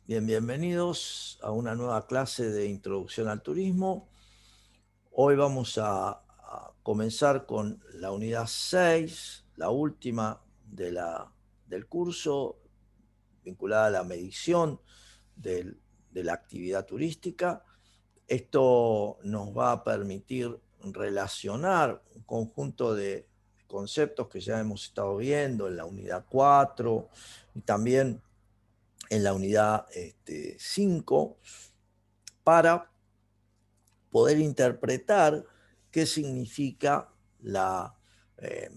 Bienvenidos a una nueva clase de Introducción al Turismo. Hoy vamos a comenzar con la unidad 6, la última del curso, vinculada a la medición de la actividad turística. Esto nos va a permitir relacionar un conjunto de conceptos que ya hemos estado viendo en la unidad 4 y también en la unidad 5, para poder interpretar qué significa eh,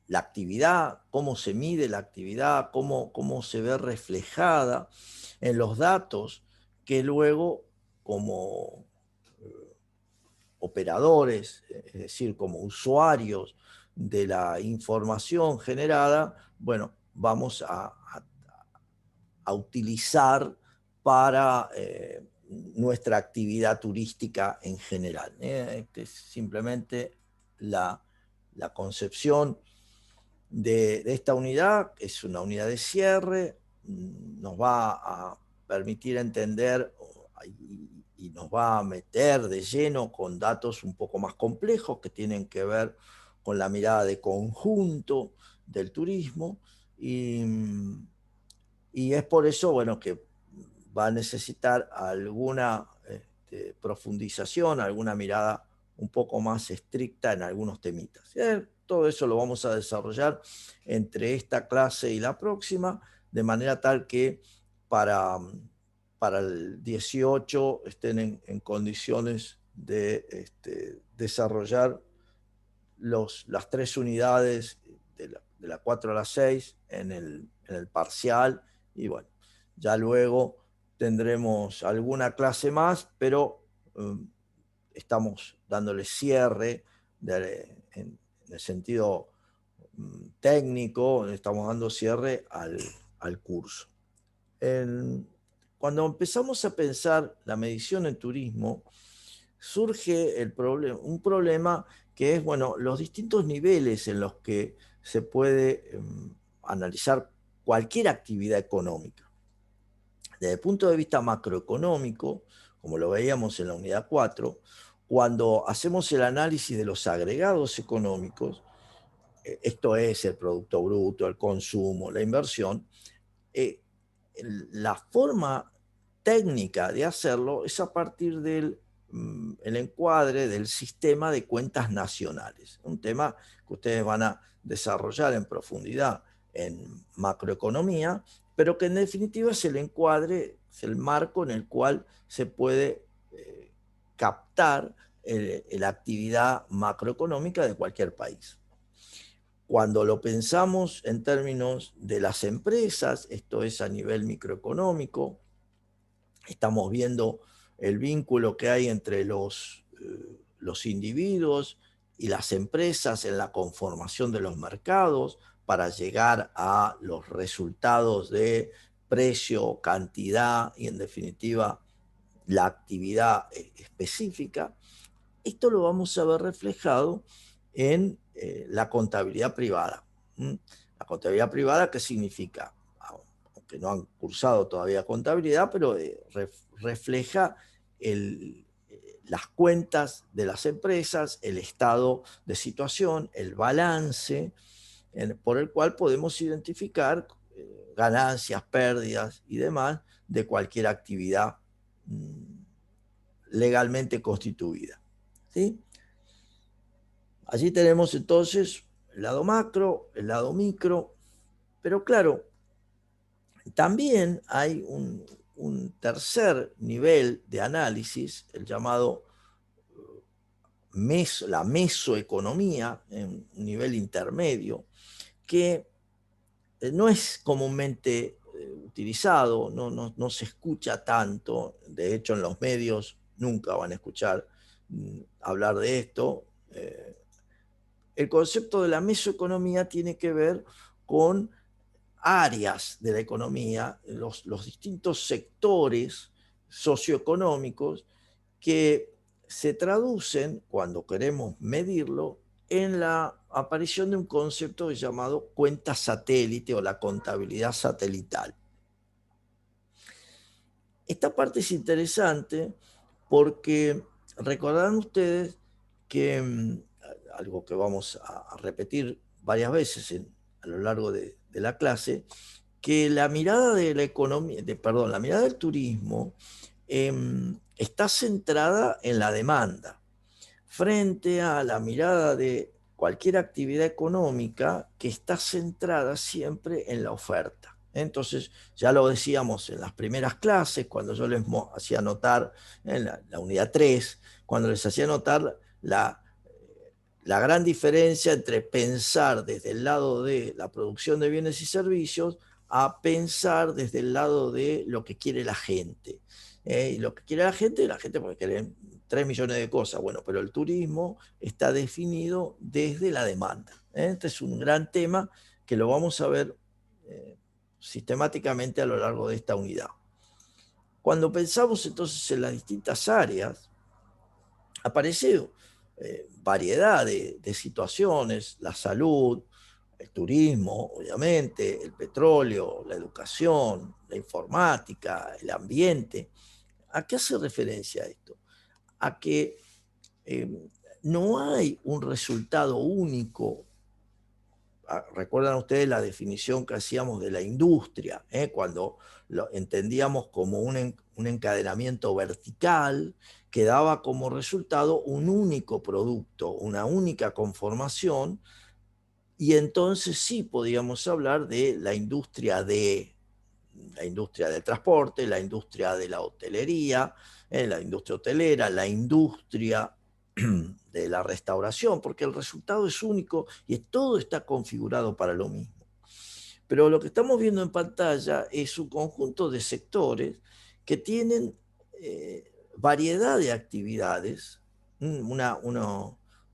la actividad, cómo se mide la actividad, cómo se ve reflejada en los datos que luego, como operadores, es decir, como usuarios de la información generada, bueno, vamos a utilizar para nuestra actividad turística en general. Es simplemente la concepción de esta unidad. Es una unidad de cierre, nos va a permitir entender y nos va a meter de lleno con datos un poco más complejos que tienen que ver con la mirada de conjunto del turismo. Y es por eso, bueno, que va a necesitar alguna profundización, alguna mirada un poco más estricta en algunos temitas. Todo eso lo vamos a desarrollar entre esta clase y la próxima, de manera tal que para, para el 18 estén en condiciones de desarrollar las tres unidades de la 4 a la 6 en el parcial. Y bueno, ya luego tendremos alguna clase más, pero estamos dándole cierre en el sentido técnico, estamos dando cierre al curso. En, Cuando empezamos a pensar la medición en turismo, surge un problema que es, bueno, los distintos niveles en los que se puede analizar cualquier actividad económica. Desde el punto de vista macroeconómico, como lo veíamos en la unidad 4, cuando hacemos el análisis de los agregados económicos, esto es el Producto Bruto, el consumo, la inversión, eh, la forma técnica de hacerlo es a partir del el encuadre del sistema de cuentas nacionales, un tema que ustedes van a desarrollar en profundidad en macroeconomía, pero que en definitiva es el encuadre, es el marco en el cual se puede captar la actividad macroeconómica de cualquier país. Cuando lo pensamos en términos de las empresas, esto es a nivel microeconómico, estamos viendo el vínculo que hay entre los individuos y las empresas en la conformación de los mercados para llegar a los resultados de precio, cantidad y, en definitiva, la actividad específica. Esto lo vamos a ver reflejado en la contabilidad privada. La contabilidad privada, ¿qué significa? Aunque no han cursado todavía contabilidad, pero refleja las cuentas de las empresas, el estado de situación, el balance, por el cual podemos identificar ganancias, pérdidas y demás de cualquier actividad legalmente constituida. ¿Sí? Allí tenemos entonces el lado macro, el lado micro, pero claro, también hay un tercer nivel de análisis, el llamado la mesoeconomía, en un nivel intermedio, que no es comúnmente utilizado, no se escucha tanto. De hecho, en los medios nunca van a escuchar hablar de esto. El concepto de la mesoeconomía tiene que ver con áreas de la economía, los distintos sectores socioeconómicos que se traducen, cuando queremos medirlo, en la aparición de un concepto llamado cuenta satélite o la contabilidad satelital. Esta parte es interesante porque recordarán ustedes que algo que vamos a repetir varias veces a lo largo de la clase, que la mirada de la economía, perdón, la mirada del turismo está centrada en la demanda, frente a la mirada de cualquier actividad económica que está centrada siempre en la oferta. Entonces, ya lo decíamos en las primeras clases, cuando yo les hacía notar en la unidad 3, cuando les hacía notar la gran diferencia entre pensar desde el lado de la producción de bienes y servicios a pensar desde el lado de lo que quiere la gente. Y lo que quiere la gente puede querer 3 millones de cosas, bueno, pero el turismo está definido desde la demanda. Este es un gran tema que lo vamos a ver sistemáticamente a lo largo de esta unidad. Cuando pensamos entonces en las distintas áreas, aparece variedad de situaciones, la salud, el turismo, obviamente, el petróleo, la educación, la informática, el ambiente. ¿A qué hace referencia esto? A que no hay un resultado único. Recuerdan ustedes la definición que hacíamos de la industria, cuando lo entendíamos como un encadenamiento vertical que daba como resultado un único producto, una única conformación, y entonces sí podíamos hablar de la industria del transporte, la industria de la hotelería, la industria hotelera, la industria de la restauración, porque el resultado es único y todo está configurado para lo mismo. Pero lo que estamos viendo en pantalla es un conjunto de sectores que tienen variedad de actividades, una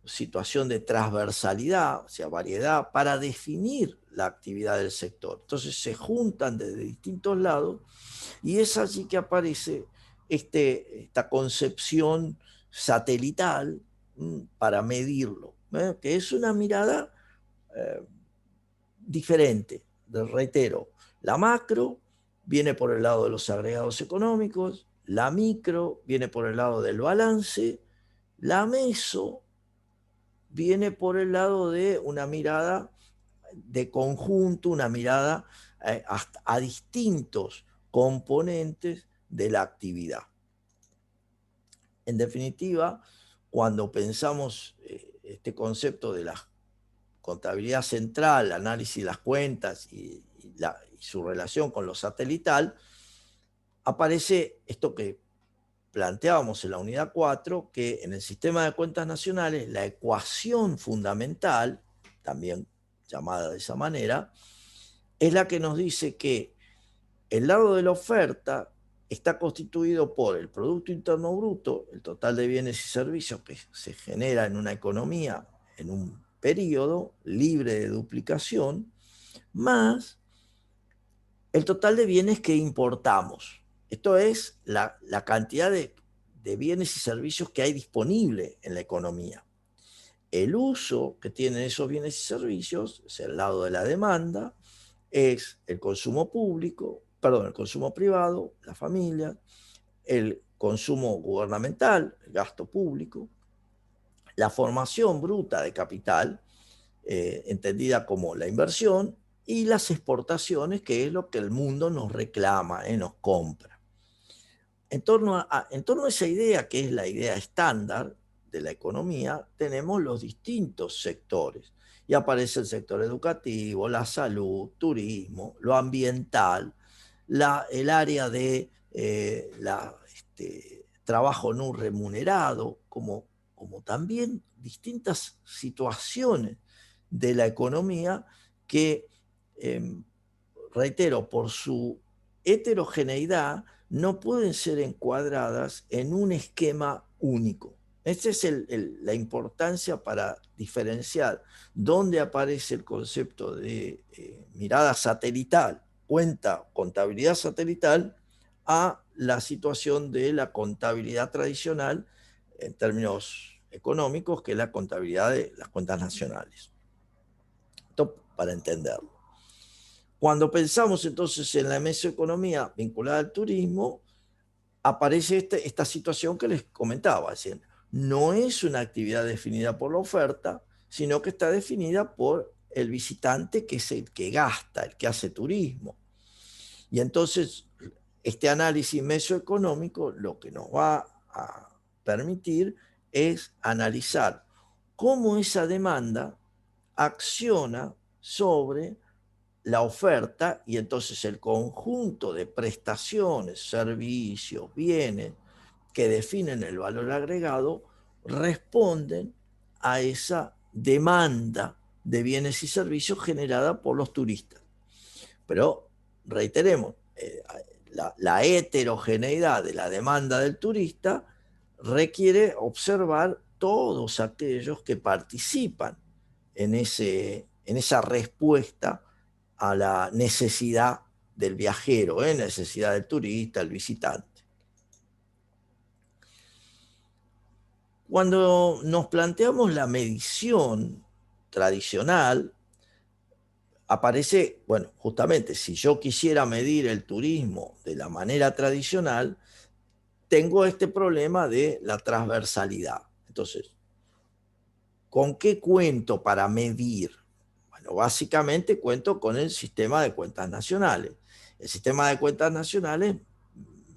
situación de transversalidad, o sea, variedad, para definir la actividad del sector. Entonces se juntan desde distintos lados y es allí que aparece esta concepción satelital para medirlo, que es una mirada diferente. Reitero, la macro viene por el lado de los agregados económicos, la micro viene por el lado del balance, la meso viene por el lado de una mirada de conjunto, una mirada a distintos componentes de la actividad. En definitiva, cuando pensamos este concepto de la contabilidad central, análisis de las cuentas y su relación con lo satelital, aparece esto que planteábamos en la unidad 4, que en el sistema de cuentas nacionales la ecuación fundamental, también llamada de esa manera, es la que nos dice que el lado de la oferta está constituido por el Producto Interno Bruto, el total de bienes y servicios que se genera en una economía en un periodo libre de duplicación, más el total de bienes que importamos. Esto es la cantidad de bienes y servicios que hay disponible en la economía. El uso que tienen esos bienes y servicios es el lado de la demanda, es el consumo público, perdón, el consumo privado, la familia, el consumo gubernamental, el gasto público, la formación bruta de capital, entendida como la inversión, y las exportaciones, que es lo que el mundo nos reclama, nos compra. En torno a esa idea, que es la idea estándar de la economía, tenemos los distintos sectores. Y aparece el sector educativo, la salud, turismo, lo ambiental, el área de trabajo no remunerado, como también distintas situaciones de la economía que, reitero, por su heterogeneidad, no pueden ser encuadradas en un esquema único. Esa es la importancia para diferenciar dónde aparece el concepto de mirada satelital, contabilidad satelital, a la situación de la contabilidad tradicional en términos económicos, que es la contabilidad de las cuentas nacionales. Esto para entenderlo. Cuando pensamos entonces en la mesoeconomía vinculada al turismo, aparece esta situación que les comentaba, es decir, no es una actividad definida por la oferta, sino que está definida por el visitante, que es el que gasta, el que hace turismo. Y entonces, este análisis mesoeconómico lo que nos va a permitir es analizar cómo esa demanda acciona sobre la oferta, y entonces el conjunto de prestaciones, servicios, bienes que definen el valor agregado responden a esa demanda de bienes y servicios generada por los turistas. Pero reiteremos, la heterogeneidad de la demanda del turista requiere observar todos aquellos que participan en esa respuesta a la necesidad del viajero, necesidad del turista, el visitante. Cuando nos planteamos la medición tradicional, aparece, bueno, justamente, si yo quisiera medir el turismo de la manera tradicional, tengo este problema de la transversalidad. Entonces, ¿con qué cuento para medir? Bueno, básicamente cuento con el sistema de cuentas nacionales. El sistema de cuentas nacionales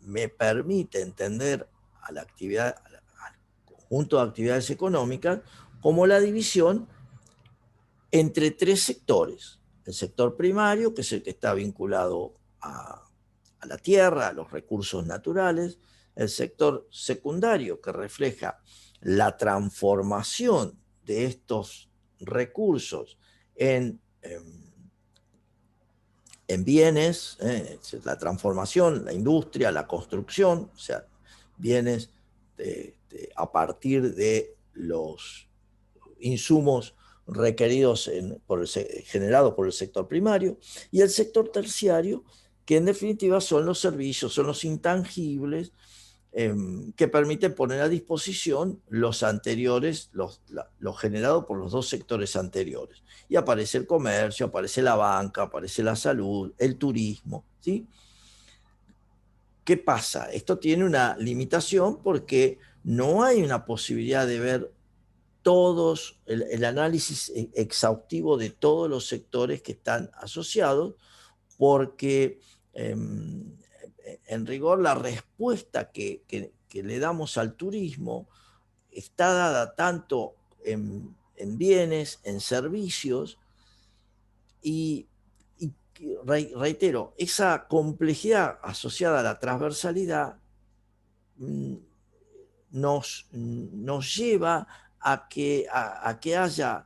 me permite entender a la actividad, al conjunto de actividades económicas como la división entre tres sectores. El sector primario, que es el que está vinculado a la tierra, a los recursos naturales. El sector secundario, que refleja la transformación de estos recursos en bienes, la transformación, la industria, la construcción, o sea, bienes a partir de los insumos requeridos generados por el sector primario, y el sector terciario, que en definitiva son los servicios, son los intangibles que permiten poner a disposición los anteriores, lo generado por los dos sectores anteriores. Y aparece el comercio, aparece la banca, aparece la salud, el turismo, ¿sí? ¿Qué pasa? Esto tiene una limitación porque no hay una posibilidad de ver todos, el análisis exhaustivo de todos los sectores que están asociados, porque en rigor la respuesta que le damos al turismo está dada tanto en bienes, en servicios, y reitero, esa complejidad asociada a la transversalidad nos lleva a que haya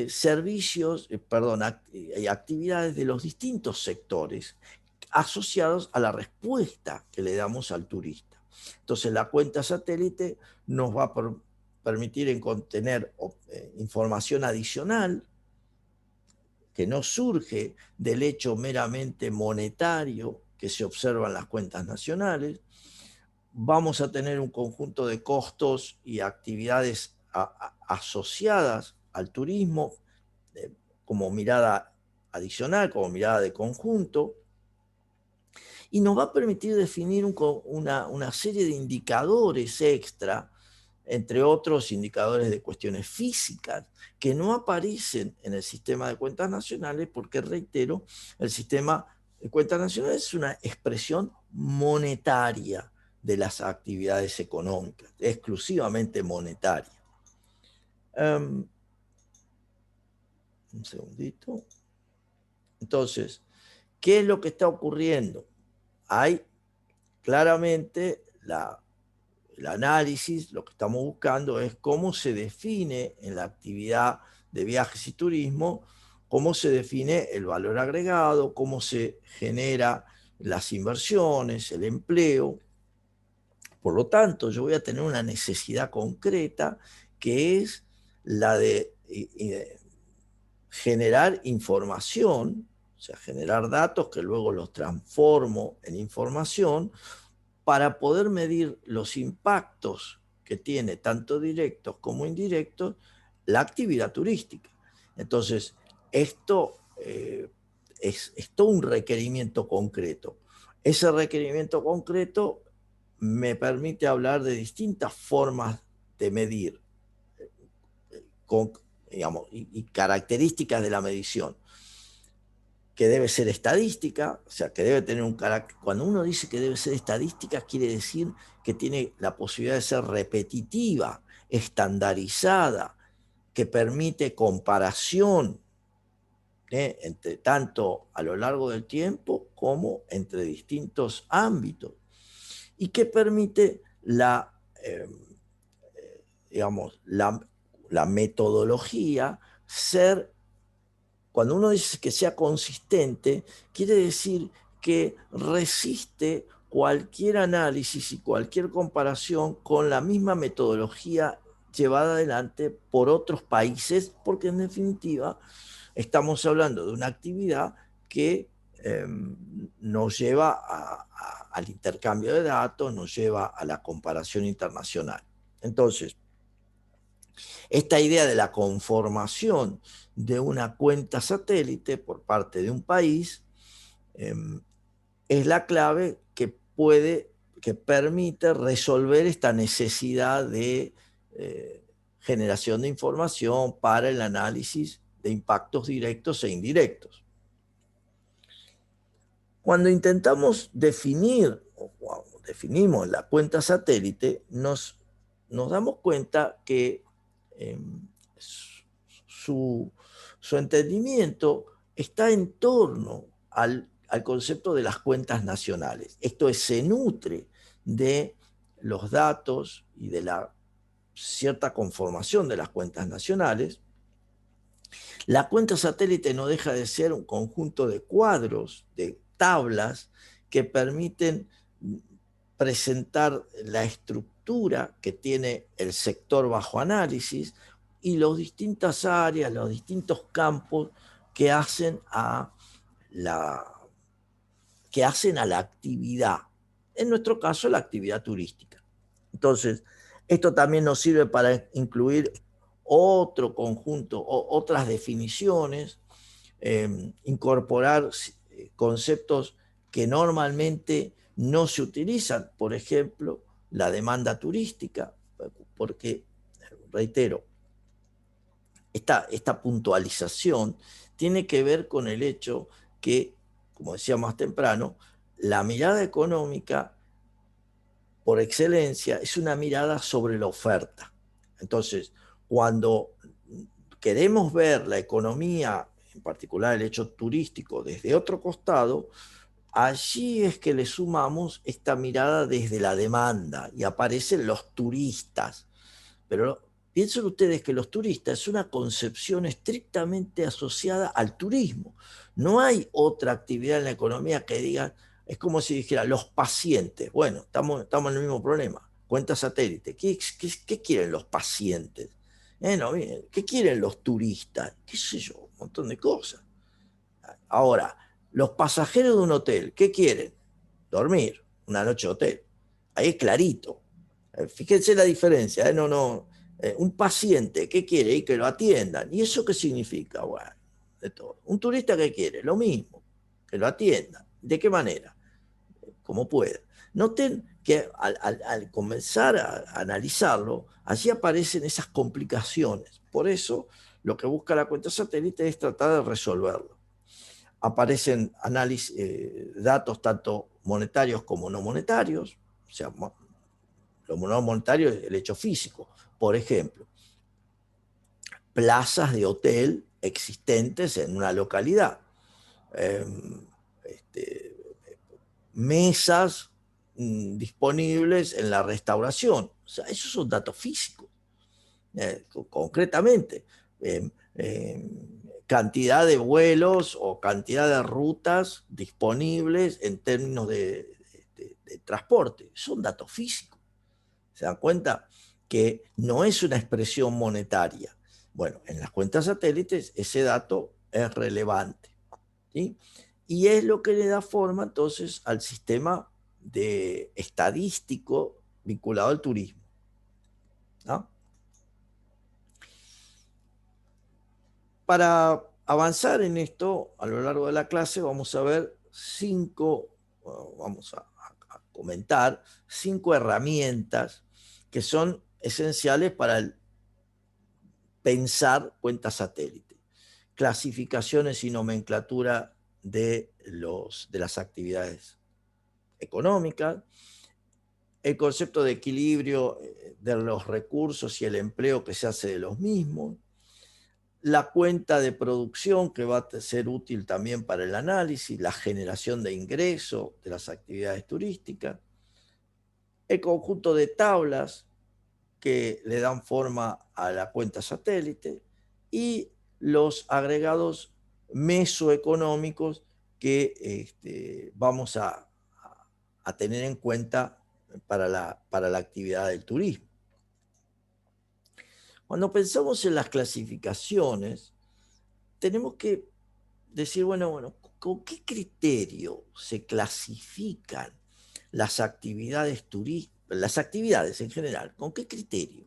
servicios, perdón, actividades de los distintos sectores asociados a la respuesta que le damos al turista. Entonces, la cuenta satélite nos va a permitir contener información adicional que no surge del hecho meramente monetario que se observa en las cuentas nacionales. Vamos a tener un conjunto de costos y actividades asociadas al turismo como mirada adicional, como mirada de conjunto, y nos va a permitir definir una serie de indicadores extra, entre otros indicadores de cuestiones físicas, que no aparecen en el sistema de cuentas nacionales porque, reitero, el sistema de cuentas nacionales es una expresión monetaria de las actividades económicas, exclusivamente monetaria. Un segundito. Entonces, ¿qué es lo que está ocurriendo? Hay claramente el análisis, lo que estamos buscando es cómo se define en la actividad de viajes y turismo, cómo se define el valor agregado, cómo se genera las inversiones, el empleo. Por lo tanto, yo voy a tener una necesidad concreta, que es la de generar información, o sea, generar datos que luego los transformo en información para poder medir los impactos que tiene, tanto directos como indirectos, la actividad turística. Entonces, esto es todo un requerimiento concreto. Ese requerimiento concreto me permite hablar de distintas formas de medir con, digamos, y características de la medición, que debe ser estadística, o sea, que debe tener un carácter. Cuando uno dice que debe ser estadística, quiere decir que tiene la posibilidad de ser repetitiva, estandarizada, que permite comparación, entre tanto a lo largo del tiempo como entre distintos ámbitos, y que permite digamos, la metodología ser. Cuando uno dice que sea consistente, quiere decir que resiste cualquier análisis y cualquier comparación con la misma metodología llevada adelante por otros países, porque en definitiva estamos hablando de una actividad que nos lleva al intercambio de datos, nos lleva a la comparación internacional. Entonces, esta idea de la conformación de una cuenta satélite por parte de un país es la clave que permite resolver esta necesidad de generación de información para el análisis de impactos directos e indirectos. Cuando intentamos definir o definimos la cuenta satélite, nos damos cuenta que su entendimiento está en torno al concepto de las cuentas nacionales. Esto es, se nutre de los datos y de la cierta conformación de las cuentas nacionales. La cuenta satélite no deja de ser un conjunto de cuadros, de tablas, que permiten presentar la estructura que tiene el sector bajo análisis y las distintas áreas, los distintos campos que hacen a la actividad. En nuestro caso, la actividad turística. Entonces, esto también nos sirve para incluir otro conjunto, otras definiciones, incorporar conceptos que normalmente no se utilizan, por ejemplo, la demanda turística, porque, reitero, esta puntualización tiene que ver con el hecho que, como decía más temprano, la mirada económica, por excelencia, es una mirada sobre la oferta. Entonces, cuando queremos ver la economía, en particular el hecho turístico, desde otro costado, allí es que le sumamos esta mirada desde la demanda y aparecen los turistas. Pero piensen ustedes que los turistas es una concepción estrictamente asociada al turismo. No hay otra actividad en la economía que diga, es como si dijera, los pacientes. Bueno, estamos en el mismo problema. Cuenta satélite. ¿Qué quieren los pacientes? No, ¿qué quieren los turistas? ¿Qué sé yo? Un montón de cosas. Ahora, los pasajeros de un hotel, ¿qué quieren? Dormir, una noche de hotel. Ahí es clarito. Fíjense la diferencia. Un paciente, ¿qué quiere? Y que lo atiendan. ¿Y eso qué significa? Bueno, de todo. Un turista, ¿qué quiere? Lo mismo, que lo atiendan. ¿De qué manera? Como pueda. Noten que al comenzar a analizarlo, allí aparecen esas complicaciones. Por eso, lo que busca la cuenta satélite es tratar de resolverlo. Aparecen datos tanto monetarios como no monetarios, o sea, lo no monetario es el hecho físico. Por ejemplo, plazas de hotel existentes en una localidad, mesas disponibles en la restauración. O sea, esos son datos físicos, concretamente. Cantidad de vuelos o cantidad de rutas disponibles en términos de transporte. Son datos físicos. ¿Se dan cuenta? Que no es una expresión monetaria. Bueno, en las cuentas satélites ese dato es relevante, ¿sí? Y es lo que le da forma entonces al sistema estadístico vinculado al turismo, ¿no? Para avanzar en esto, a lo largo de la clase vamos a ver vamos a comentar 5 herramientas que son esenciales para pensar cuentas satélite. Clasificaciones y nomenclatura de las actividades económicas, el concepto de equilibrio de los recursos y el empleo que se hace de los mismos, la cuenta de producción que va a ser útil también para el análisis, la generación de ingresos de las actividades turísticas, el conjunto de tablas que le dan forma a la cuenta satélite y los agregados mesoeconómicos que vamos a tener en cuenta para la actividad del turismo. Cuando pensamos en las clasificaciones, tenemos que decir, bueno, ¿con qué criterio se clasifican las actividades turísticas, las actividades en general? ¿Con qué criterio?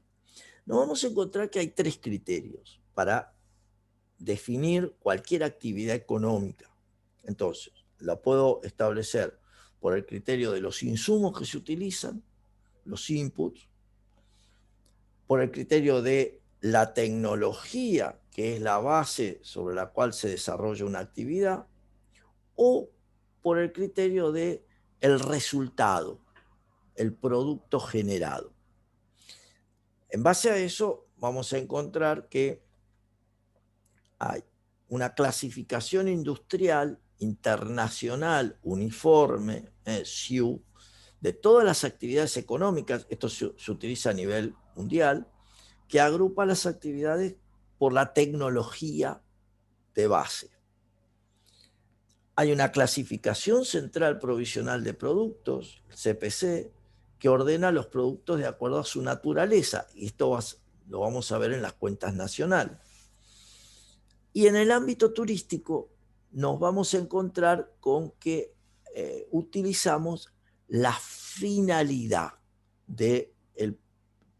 Nos vamos a encontrar que hay 3 criterios para definir cualquier actividad económica. Entonces, la puedo establecer por el criterio de los insumos que se utilizan, los inputs, por el criterio de la tecnología, que es la base sobre la cual se desarrolla una actividad, o por el criterio de el resultado, el producto generado. En base a eso, vamos a encontrar que hay una clasificación industrial internacional uniforme, SIU, de todas las actividades económicas, esto se utiliza a nivel mundial, que agrupa las actividades por la tecnología de base. Hay una clasificación central provisional de productos, CPC, que ordena los productos de acuerdo a su naturaleza, y esto lo vamos a ver en las cuentas nacionales. Y en el ámbito turístico nos vamos a encontrar con que utilizamos la finalidad del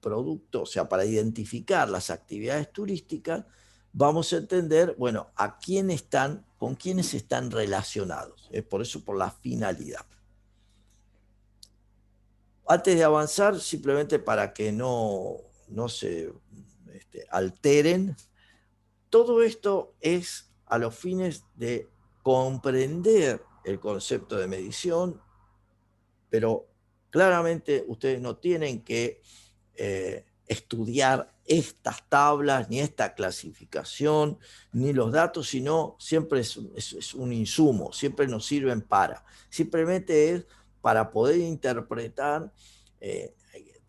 producto, o sea, para identificar las actividades turísticas, vamos a entender, bueno, con quiénes están relacionados. Por eso, por la finalidad. Antes de avanzar, simplemente para que no se alteren, todo esto es a los fines de comprender el concepto de medición, pero claramente ustedes no tienen que estudiar estas tablas, ni esta clasificación, ni los datos, sino siempre es un insumo, siempre nos sirven simplemente es para poder interpretar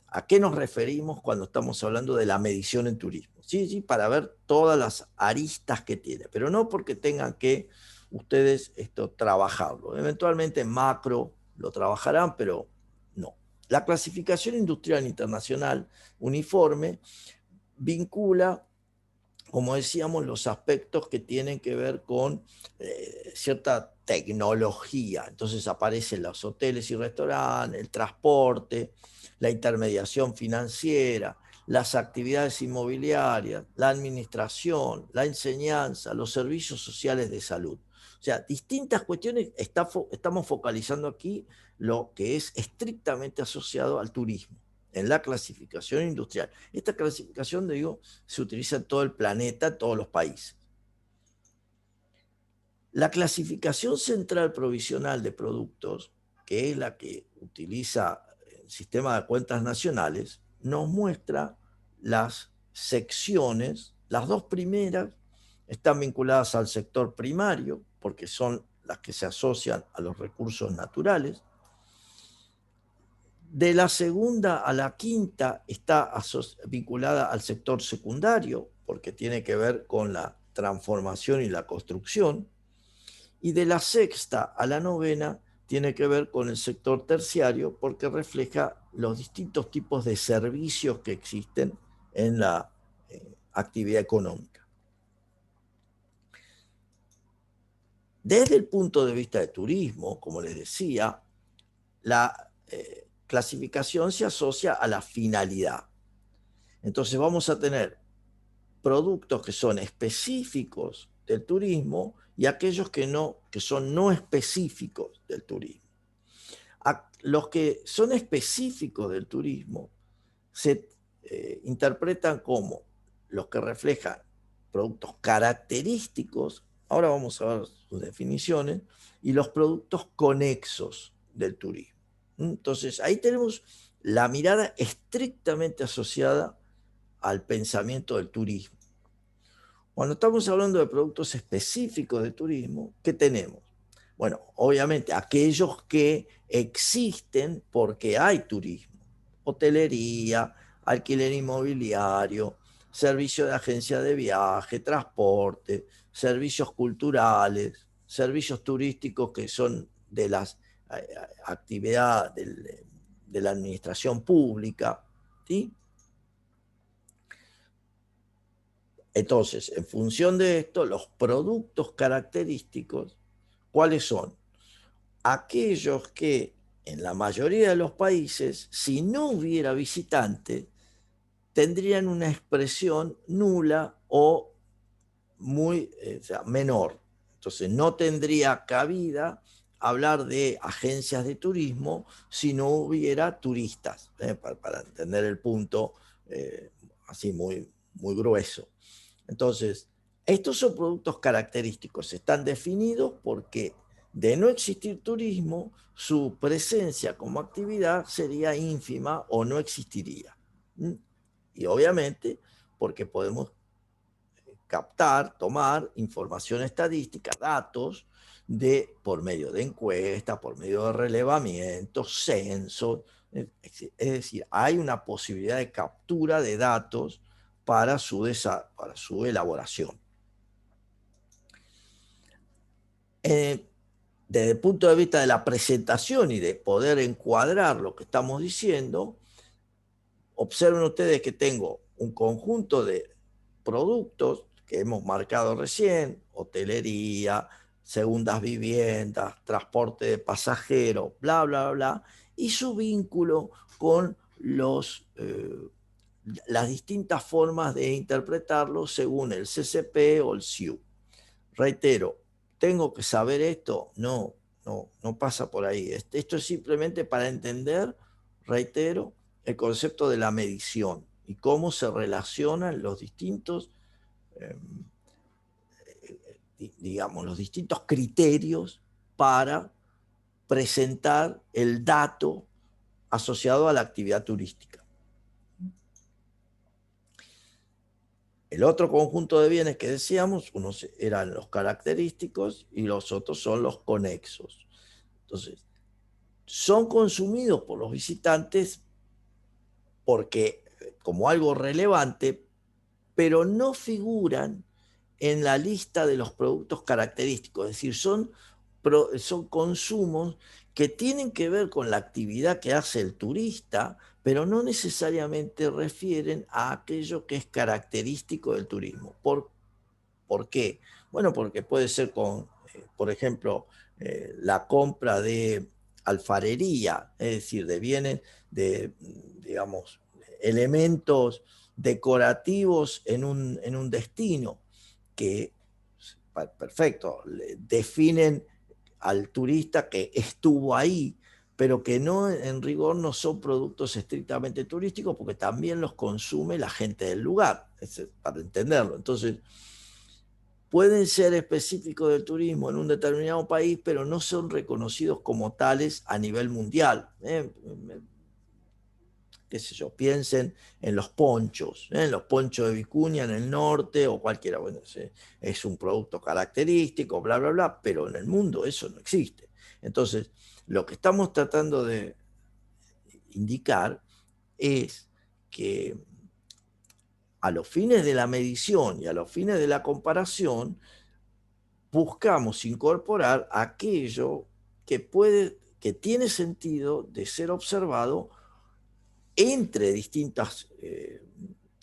a qué nos referimos cuando estamos hablando de la medición en turismo. Sí, para ver todas las aristas que tiene, pero no porque tengan que ustedes trabajarlo. Eventualmente en macro lo trabajarán, pero no. La clasificación industrial internacional uniforme vincula, como decíamos, los aspectos que tienen que ver con cierta tecnología. Entonces aparecen los hoteles y restaurantes, el transporte, la intermediación financiera, las actividades inmobiliarias, la administración, la enseñanza, los servicios sociales de salud. O sea, distintas cuestiones, estamos focalizando aquí lo que es estrictamente asociado al turismo, en la clasificación industrial. Esta clasificación, se utiliza en todo el planeta, en todos los países. La clasificación central provisional de productos, que es la que utiliza el sistema de cuentas nacionales, nos muestra las secciones. Las 2 primeras están vinculadas al sector primario, porque son las que se asocian a los recursos naturales. De la segunda a la quinta está vinculada al sector secundario, porque tiene que ver con la transformación y la construcción. Y de la sexta a la novena tiene que ver con el sector terciario, porque refleja los distintos tipos de servicios que existen en la actividad económica. Desde el punto de vista de turismo, como les decía, la clasificación se asocia a la finalidad. Entonces vamos a tener productos que son específicos del turismo y aquellos que son no específicos del turismo. los que son específicos del turismo se interpretan como los que reflejan productos característicos, ahora vamos a ver sus definiciones, y los productos conexos del turismo. Entonces, ahí tenemos la mirada estrictamente asociada al pensamiento del turismo. Cuando estamos hablando de productos específicos de turismo, ¿qué tenemos? Bueno, obviamente aquellos que existen porque hay turismo. Hotelería, alquiler inmobiliario, servicio de agencia de viaje, transporte, servicios culturales, servicios turísticos que son de las actividades de la administración pública, ¿sí? Entonces, en función de esto, los productos característicos, ¿cuáles son? Aquellos que en la mayoría de los países, si no hubiera visitantes, tendrían una expresión nula o muy o sea, menor. Entonces, no tendría cabida hablar de agencias de turismo si no hubiera turistas, para entender el punto así muy, muy grueso. Entonces, estos son productos característicos, están definidos porque de no existir turismo, su presencia como actividad sería ínfima o no existiría. Y obviamente porque podemos captar, tomar información estadística, datos, por medio de encuestas, por medio de relevamientos, censos. Es decir, hay una posibilidad de captura de datos para su elaboración. Desde el punto de vista de la presentación y de poder encuadrar lo que estamos diciendo, observen ustedes que tengo un conjunto de productos que hemos marcado recién: hotelería, segundas viviendas, transporte de pasajeros, bla, bla, bla, y su vínculo con las distintas formas de interpretarlo según el CCP o el SIU. Reitero, ¿tengo que saber esto? No, no pasa por ahí. Esto es simplemente para entender, reitero, el concepto de la medición y cómo se relacionan los distintos, digamos, los distintos criterios para presentar el dato asociado a la actividad turística. El otro conjunto de bienes que decíamos, unos eran los característicos y los otros son los conexos. Entonces, son consumidos por los visitantes porque como algo relevante, pero no figuran en la lista de los productos característicos. Es decir, son consumos que tienen que ver con la actividad que hace el turista, pero no necesariamente refieren a aquello que es característico del turismo. ¿Por qué? Bueno, porque puede ser por ejemplo, la compra de alfarería, es decir, de bienes, digamos, elementos decorativos en un destino que, perfecto, definen al turista que estuvo ahí, pero que no, en rigor, no son productos estrictamente turísticos porque también los consume la gente del lugar, para entenderlo. Entonces, pueden ser específicos del turismo en un determinado país, pero no son reconocidos como tales a nivel mundial. Qué sé yo, piensen en los ponchos, en los ponchos de Vicuña en el norte o cualquiera. Bueno, es un producto característico, bla, bla, bla, pero en el mundo eso no existe. Entonces, lo que estamos tratando de indicar es que a los fines de la medición y a los fines de la comparación, buscamos incorporar aquello que tiene sentido de ser observado entre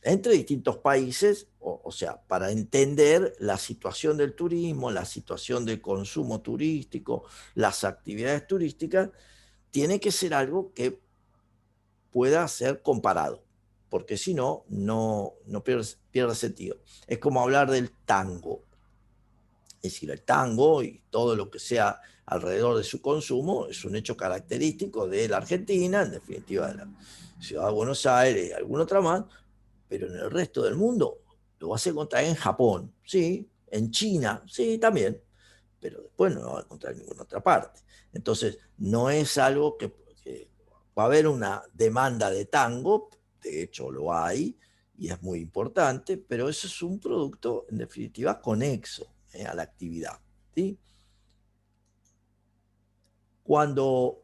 entre distintos países, o sea, para entender la situación del turismo, la situación del consumo turístico, las actividades turísticas, tiene que ser algo que pueda ser comparado, porque si no, no pierde sentido. Es como hablar del tango. Es decir, el tango y todo lo que sea alrededor de su consumo es un hecho característico de la Argentina, en definitiva de la ciudad de Buenos Aires y alguna otra más, pero en el resto del mundo lo vas a encontrar en Japón, sí, en China, sí, también, pero después no lo vas a encontrar en ninguna otra parte. Entonces, no es algo que va a haber una demanda de tango, de hecho lo hay, y es muy importante, pero eso es un producto, en definitiva, conexo a la actividad, ¿sí? Cuando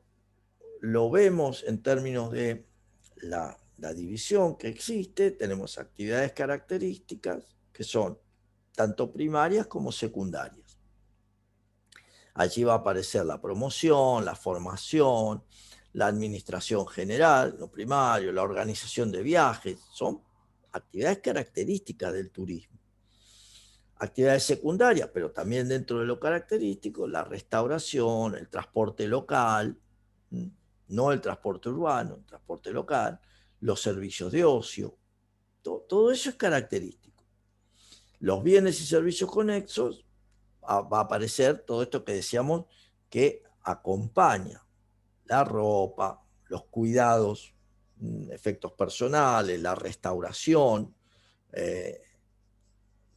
lo vemos en términos de la división que existe, tenemos actividades características que son tanto primarias como secundarias. Allí va a aparecer la promoción, la formación, la administración general, lo primario, la organización de viajes, son actividades características del turismo. Actividades secundarias, pero también dentro de lo característico, la restauración, el transporte local, no el transporte urbano, el transporte local, los servicios de ocio, todo eso es característico. Los bienes y servicios conexos, va a aparecer todo esto que decíamos que acompaña la ropa, los cuidados, efectos personales, la restauración,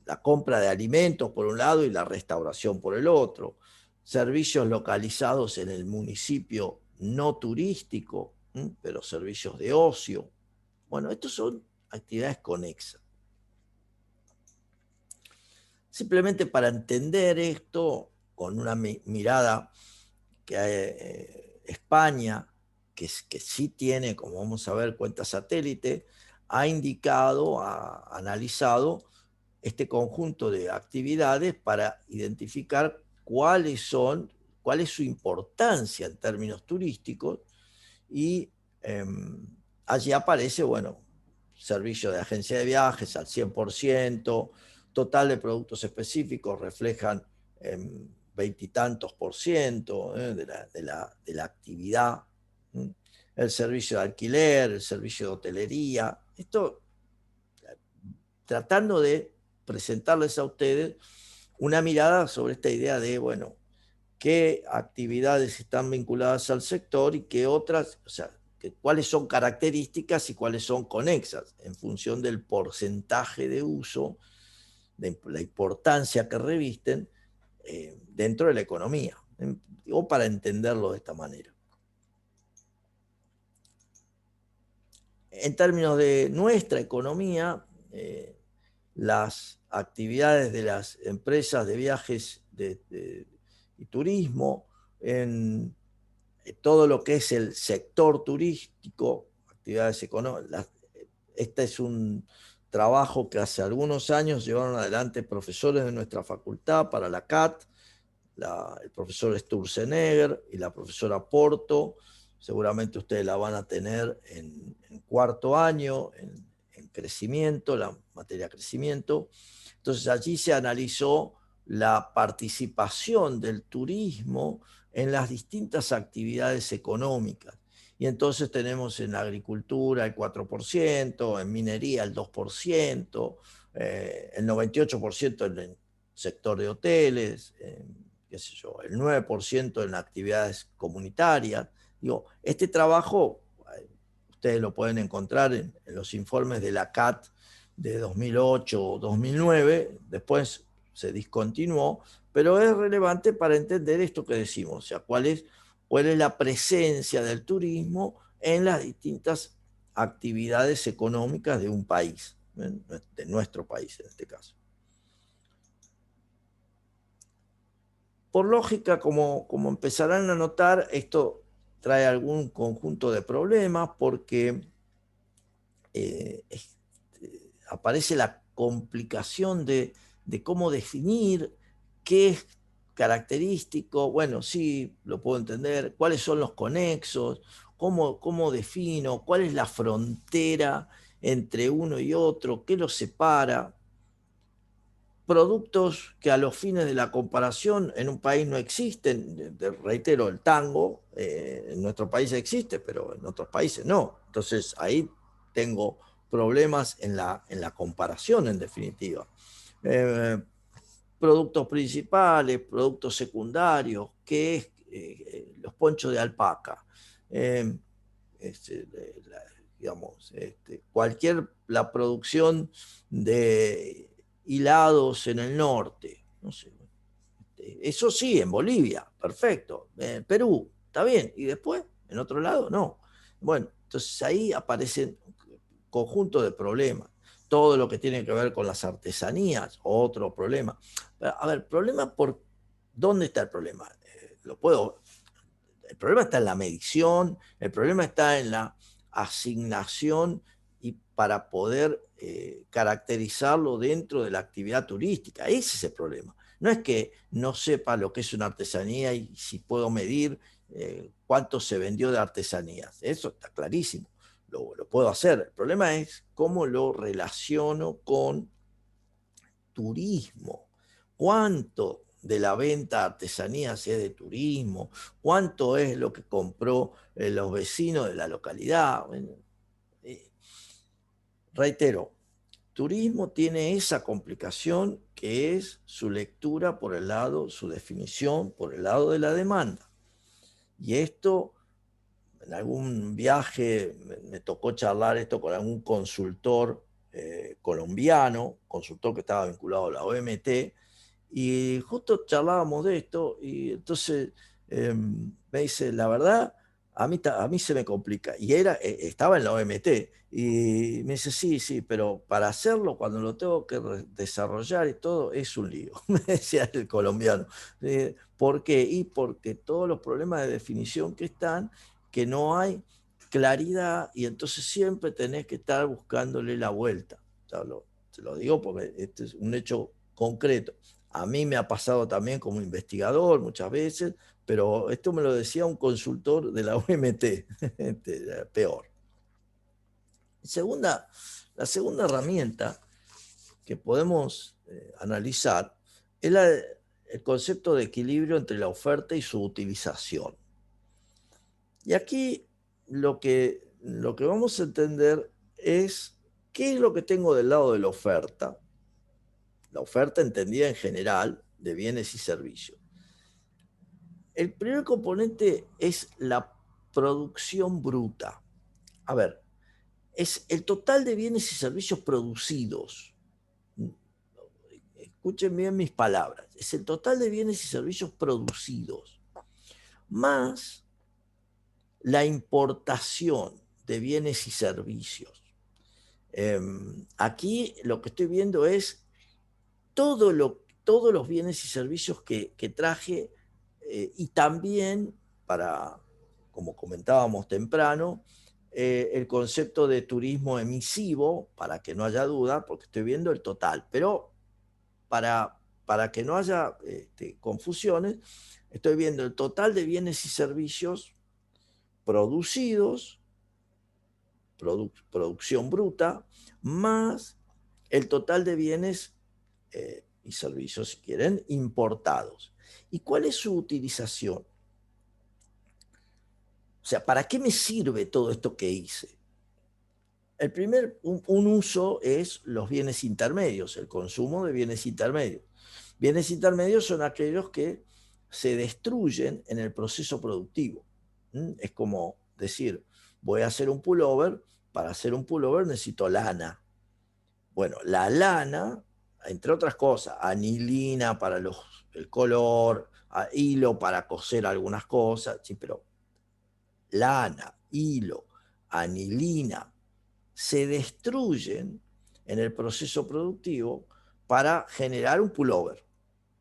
la compra de alimentos por un lado y la restauración por el otro, servicios localizados en el municipio no turístico, pero servicios de ocio. Bueno, estos son actividades conexas. Simplemente para entender esto con una mirada que España, que sí tiene, como vamos a ver, cuenta satélite, ha indicado, ha analizado este conjunto de actividades para identificar cuál es su importancia en términos turísticos y allí aparece, bueno, servicio de agencia de viajes al 100%, total de productos específicos reflejan veintitantos por ciento de la actividad, el servicio de alquiler, el servicio de hotelería, esto tratando de presentarles a ustedes una mirada sobre esta idea de, bueno, qué actividades están vinculadas al sector y qué otras, o sea, cuáles son características y cuáles son conexas en función del porcentaje de uso, de la importancia que revisten dentro de la economía, o para entenderlo de esta manera. En términos de nuestra economía, las actividades de las empresas de viajes y turismo, en todo lo que es el sector turístico, actividades económicas. Este es un trabajo que hace algunos años llevaron adelante profesores de nuestra facultad para la CAT, el profesor Sturzenegger y la profesora Porto. Seguramente ustedes la van a tener en cuarto año, en crecimiento, la materia crecimiento. Entonces allí se analizó la participación del turismo en las distintas actividades económicas. Y entonces tenemos en la agricultura el 4%, en minería el 2%, el 98% en el sector de hoteles, qué sé yo, el 9% en actividades comunitarias. Digo, este trabajo ustedes lo pueden encontrar en los informes de la CAT de 2008 o 2009, después se discontinuó, pero es relevante para entender esto que decimos, o sea, cuál es la presencia del turismo en las distintas actividades económicas de un país, de nuestro país en este caso. Por lógica, como empezarán a notar, esto trae algún conjunto de problemas porque aparece la complicación de cómo definir qué es característico. Bueno, sí, lo puedo entender. ¿Cuáles son los conexos? ¿Cómo defino? ¿Cuál es la frontera entre uno y otro? ¿Qué los separa? Productos que a los fines de la comparación en un país no existen. Reitero, el tango en nuestro país existe, pero en otros países no. Entonces ahí tengo problemas en la comparación, en definitiva. productos principales, productos secundarios, que es los ponchos de alpaca. Eh, este, digamos, la producción de hilados en el norte, no sé, eso sí, en Bolivia, perfecto. En Perú, está bien. Y después, en otro lado, no. Bueno, entonces ahí aparecen conjunto de problemas. Todo lo que tiene que ver con las artesanías, otro problema. A ver, problema por... ¿Dónde está el problema? Lo puedo... El problema está en la medición, el problema está en la asignación y para poder caracterizarlo dentro de la actividad turística. Ese es el problema. No es que no sepa lo que es una artesanía y si puedo medir cuánto se vendió de artesanías. Eso está clarísimo. Lo puedo hacer. El problema es cómo lo relaciono con turismo. ¿Cuánto de la venta de artesanías es de turismo? ¿Cuánto es lo que compró los vecinos de la localidad? Bueno, eh, reitero, turismo tiene esa complicación que es su lectura por el lado, su definición por el lado de la demanda. Y esto, en algún viaje me tocó charlar esto con algún consultor colombiano, consultor que estaba vinculado a la OMT, y justo charlábamos de esto y entonces me dice, la verdad, a mí se me complica. Y estaba en la OMT y me dice, sí, sí, pero para hacerlo, cuando lo tengo que desarrollar y todo, es un lío, me decía el colombiano. ¿Por qué? Y porque todos los problemas de definición que están, que no hay claridad y entonces siempre tenés que estar buscándole la vuelta. O sea, te lo digo porque este es un hecho concreto. A mí me ha pasado también como investigador muchas veces, pero esto me lo decía un consultor de la OMT, peor. La segunda herramienta que podemos analizar es el concepto de equilibrio entre la oferta y su utilización. Y aquí lo que vamos a entender es qué es lo que tengo del lado de la oferta entendida en general de bienes y servicios. El primer componente es la producción bruta. A ver, es el total de bienes y servicios producidos. Escuchen bien mis palabras. Es el total de bienes y servicios producidos, más la importación de bienes y servicios. Aquí lo que estoy viendo es todos los bienes y servicios que traje y también para, como comentábamos temprano, el concepto de turismo emisivo, para que no haya duda, porque estoy viendo el total, pero para que no haya confusiones, estoy viendo el total de bienes y servicios producidos, producción bruta, más el total de bienes y servicios, si quieren, importados. ¿Y cuál es su utilización? O sea, ¿para qué me sirve todo esto que hice? Un uso es los bienes intermedios, el consumo de bienes intermedios. Bienes intermedios son aquellos que se destruyen en el proceso productivo. Es como decir, voy a hacer un pullover, para hacer un pullover necesito lana. Bueno, la lana, entre otras cosas, anilina para el color, hilo para coser algunas cosas, sí, pero lana, hilo, anilina, se destruyen en el proceso productivo para generar un pullover.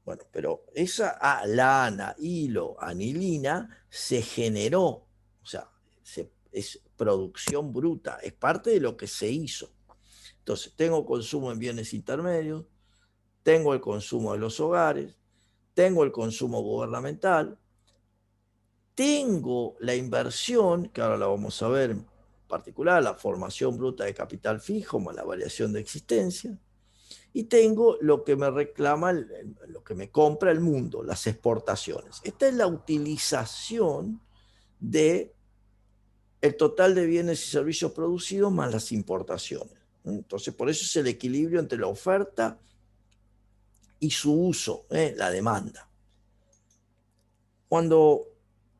Bueno, pero esa lana, hilo, anilina se generó, o sea, es producción bruta, es parte de lo que se hizo. Entonces, tengo consumo en bienes intermedios, tengo el consumo de los hogares, tengo el consumo gubernamental, tengo la inversión, que ahora la vamos a ver en particular, la formación bruta de capital fijo más la variación de existencia, y tengo lo que me reclama, lo que me compra el mundo, las exportaciones. Esta es la utilización de el total de bienes y servicios producidos más las importaciones. Entonces, por eso es el equilibrio entre la oferta y su uso, la demanda. Cuando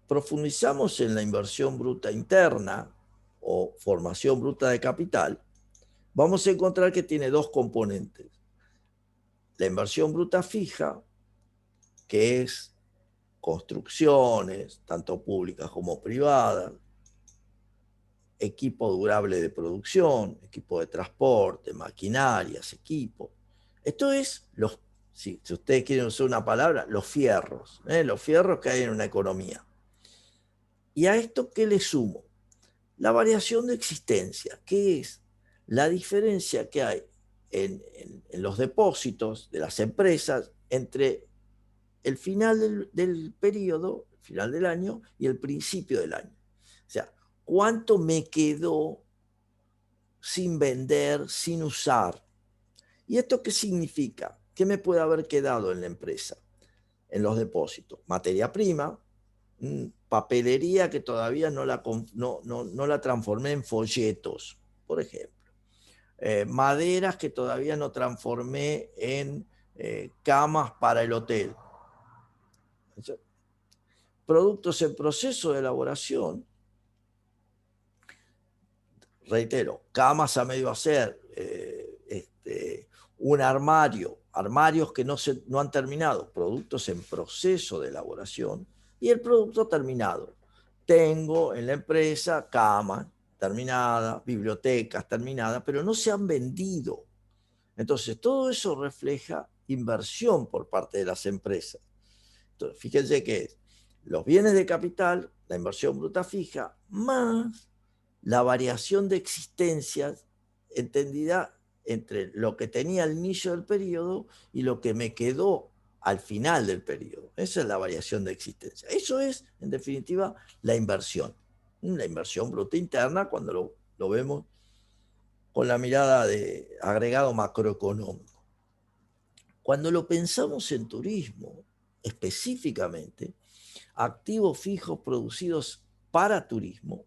profundizamos en la inversión bruta interna o formación bruta de capital, vamos a encontrar que tiene dos componentes. La inversión bruta fija, que es construcciones, tanto públicas como privadas, equipo durable de producción, equipo de transporte, maquinarias, equipos. Esto es, si ustedes quieren usar una palabra, los fierros que hay en una economía. ¿Y a esto qué le sumo? La variación de existencia, que es la diferencia que hay en los depósitos de las empresas entre el final del periodo, el final del año, y el principio del año. O sea, ¿cuánto me quedó sin vender, sin usar? ¿Y esto qué significa? ¿Qué me puede haber quedado en la empresa, en los depósitos? Materia prima, papelería que todavía no la transformé en folletos, por ejemplo. Maderas que todavía no transformé en camas para el hotel. Productos en proceso de elaboración, reitero, camas a medio hacer, un armario, armarios que no han terminado, productos en proceso de elaboración, y el producto terminado. Tengo en la empresa camas terminadas, bibliotecas terminadas, pero no se han vendido. Entonces, todo eso refleja inversión por parte de las empresas. Entonces, fíjense que los bienes de capital, la inversión bruta fija, más la variación de existencias entendida entre lo que tenía al inicio del periodo y lo que me quedó al final del periodo. Esa es la variación de existencia. Eso es, en definitiva, la inversión. La inversión bruta interna cuando lo vemos con la mirada de agregado macroeconómico. Cuando lo pensamos en turismo, específicamente, activos fijos producidos para turismo,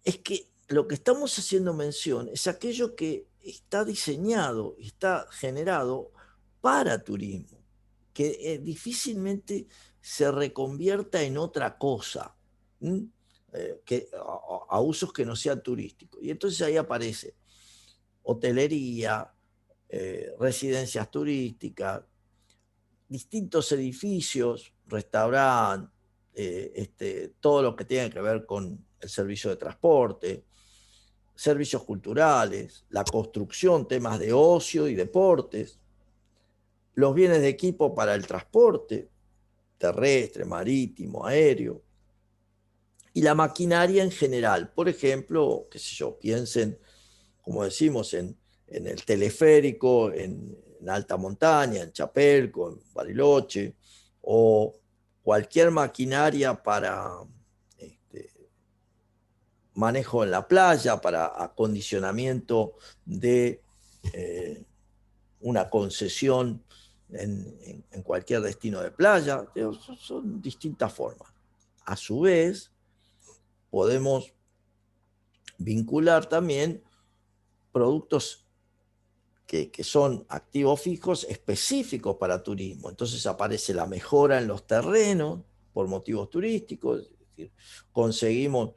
es que lo que estamos haciendo mención es aquello que está diseñado, está generado para turismo, que difícilmente se reconvierta en otra cosa, a usos que no sean turísticos. Y entonces ahí aparece hotelería, residencias turísticas, distintos edificios, restaurantes, todo lo que tiene que ver con el servicio de transporte, servicios culturales, la construcción, temas de ocio y deportes, los bienes de equipo para el transporte terrestre, marítimo, aéreo, y la maquinaria en general. Por ejemplo, qué sé yo, piensen, como decimos, en el teleférico, en alta montaña, en Chapelco, en Bariloche, o cualquier maquinaria para manejo en la playa, para acondicionamiento de una concesión en cualquier destino de playa. Son distintas formas. A su vez, podemos vincular también productos que son activos fijos específicos para turismo. Entonces aparece la mejora en los terrenos por motivos turísticos, es decir, conseguimos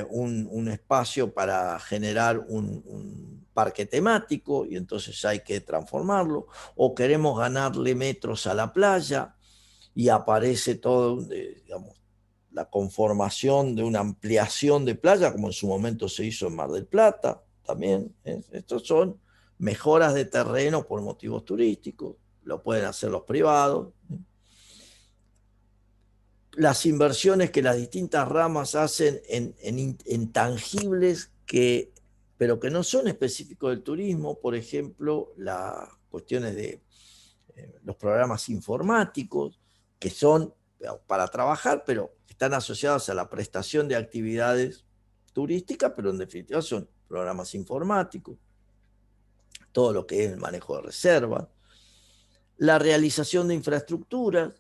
un espacio para generar un parque temático y entonces hay que transformarlo, o queremos ganarle metros a la playa y aparece todo, digamos, la conformación de una ampliación de playa, como en su momento se hizo en Mar del Plata, también. Estos son mejoras de terreno por motivos turísticos, lo pueden hacer los privados. Las inversiones que las distintas ramas hacen en tangibles pero que no son específicos del turismo, por ejemplo, las cuestiones de los programas informáticos, que son para trabajar, pero están asociados a la prestación de actividades turísticas, pero en definitiva son programas informáticos, todo lo que es el manejo de reservas, la realización de infraestructuras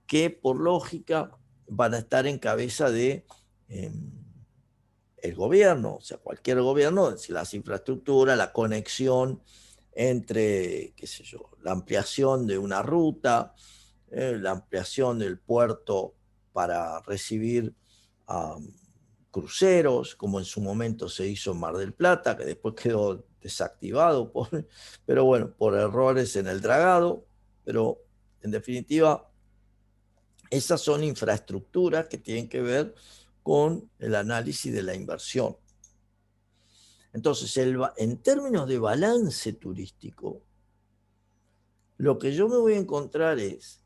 que por lógica van a estar en cabeza de el gobierno, o sea, cualquier gobierno, las infraestructuras, la conexión entre, qué sé yo, la ampliación de una ruta, la ampliación del puerto para recibir cruceros, como en su momento se hizo en Mar del Plata, que después quedó desactivado, pero bueno, por errores en el dragado, pero en definitiva, esas son infraestructuras que tienen que ver con el análisis de la inversión. Entonces, en términos de balance turístico, lo que yo me voy a encontrar es,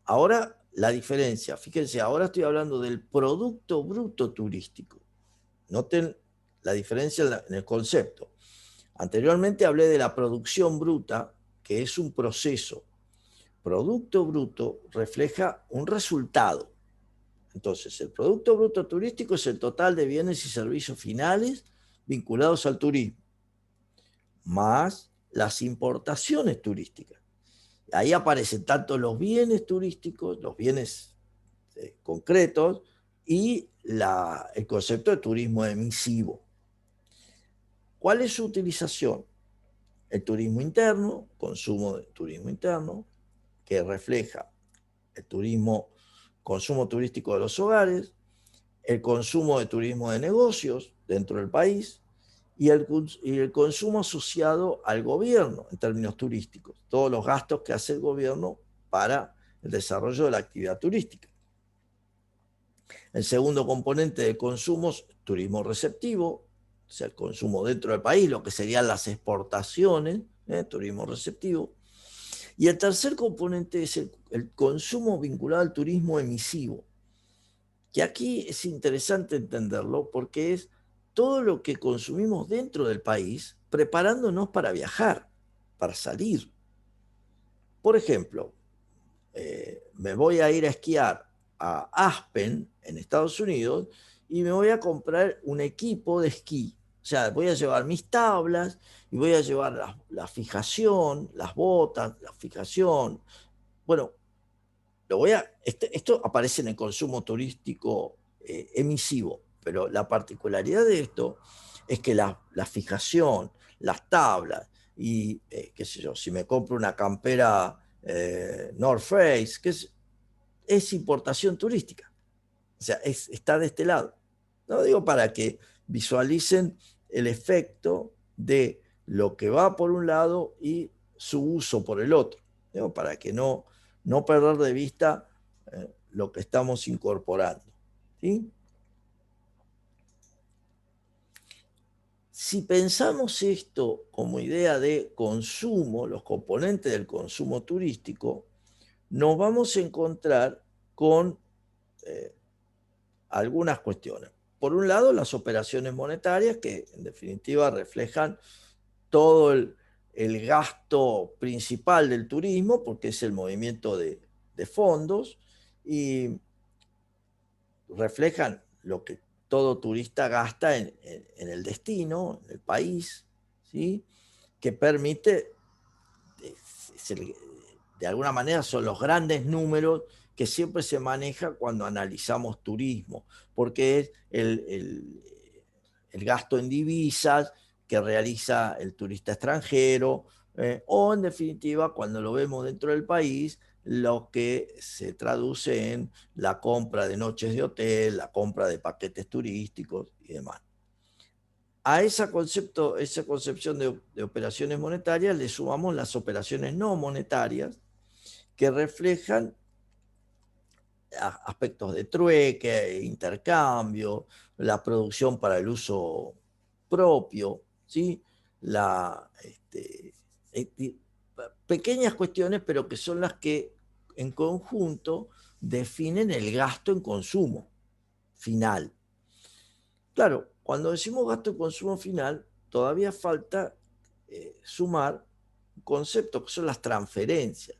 ahora la diferencia, fíjense, ahora estoy hablando del Producto Bruto Turístico. Noten la diferencia en el concepto. Anteriormente hablé de la producción bruta, que es un proceso. Producto bruto refleja un resultado. Entonces, el Producto Bruto Turístico es el total de bienes y servicios finales vinculados al turismo, más las importaciones turísticas. Ahí aparecen tanto los bienes turísticos, los bienes concretos, y el concepto de turismo emisivo. ¿Cuál es su utilización? El turismo interno, consumo de turismo interno, que refleja el turismo, consumo turístico de los hogares, el consumo de turismo de negocios dentro del país y el consumo asociado al gobierno en términos turísticos, todos los gastos que hace el gobierno para el desarrollo de la actividad turística. El segundo componente de consumo es turismo receptivo, o sea, el consumo dentro del país, lo que serían las exportaciones, turismo receptivo. Y el tercer componente es el consumo vinculado al turismo emisivo, que aquí es interesante entenderlo porque es todo lo que consumimos dentro del país preparándonos para viajar, para salir. Por ejemplo, me voy a ir a esquiar a Aspen, en Estados Unidos, y me voy a comprar un equipo de esquí. O sea, voy a llevar mis tablas y voy a llevar la fijación, las botas, la fijación. Bueno, esto aparece en el consumo turístico emisivo, pero la particularidad de esto es que la fijación, las tablas y, qué sé yo, si me compro una campera North Face, es importación turística. O sea, está de este lado. No digo para que visualicen el efecto de lo que va por un lado y su uso por el otro. Digo, para que no perder de vista lo que estamos incorporando. ¿Sí? Si pensamos esto como idea de consumo, los componentes del consumo turístico, nos vamos a encontrar con algunas cuestiones. Por un lado, las operaciones monetarias, que en definitiva reflejan todo el gasto principal del turismo, porque es el movimiento de fondos, y reflejan lo que todo turista gasta en el destino, en el país, ¿sí? Que permite, de alguna manera son los grandes números que siempre se maneja cuando analizamos turismo, porque es el gasto en divisas que realiza el turista extranjero, o en definitiva, cuando lo vemos dentro del país, lo que se traduce en la compra de noches de hotel, la compra de paquetes turísticos y demás. A esa concepción de operaciones monetarias le sumamos las operaciones no monetarias, que reflejan aspectos de trueque, intercambio, la producción para el uso propio, ¿sí? Pequeñas cuestiones, pero que son las que en conjunto definen el gasto en consumo final. Claro, cuando decimos gasto en consumo final, todavía falta sumar un concepto que son las transferencias.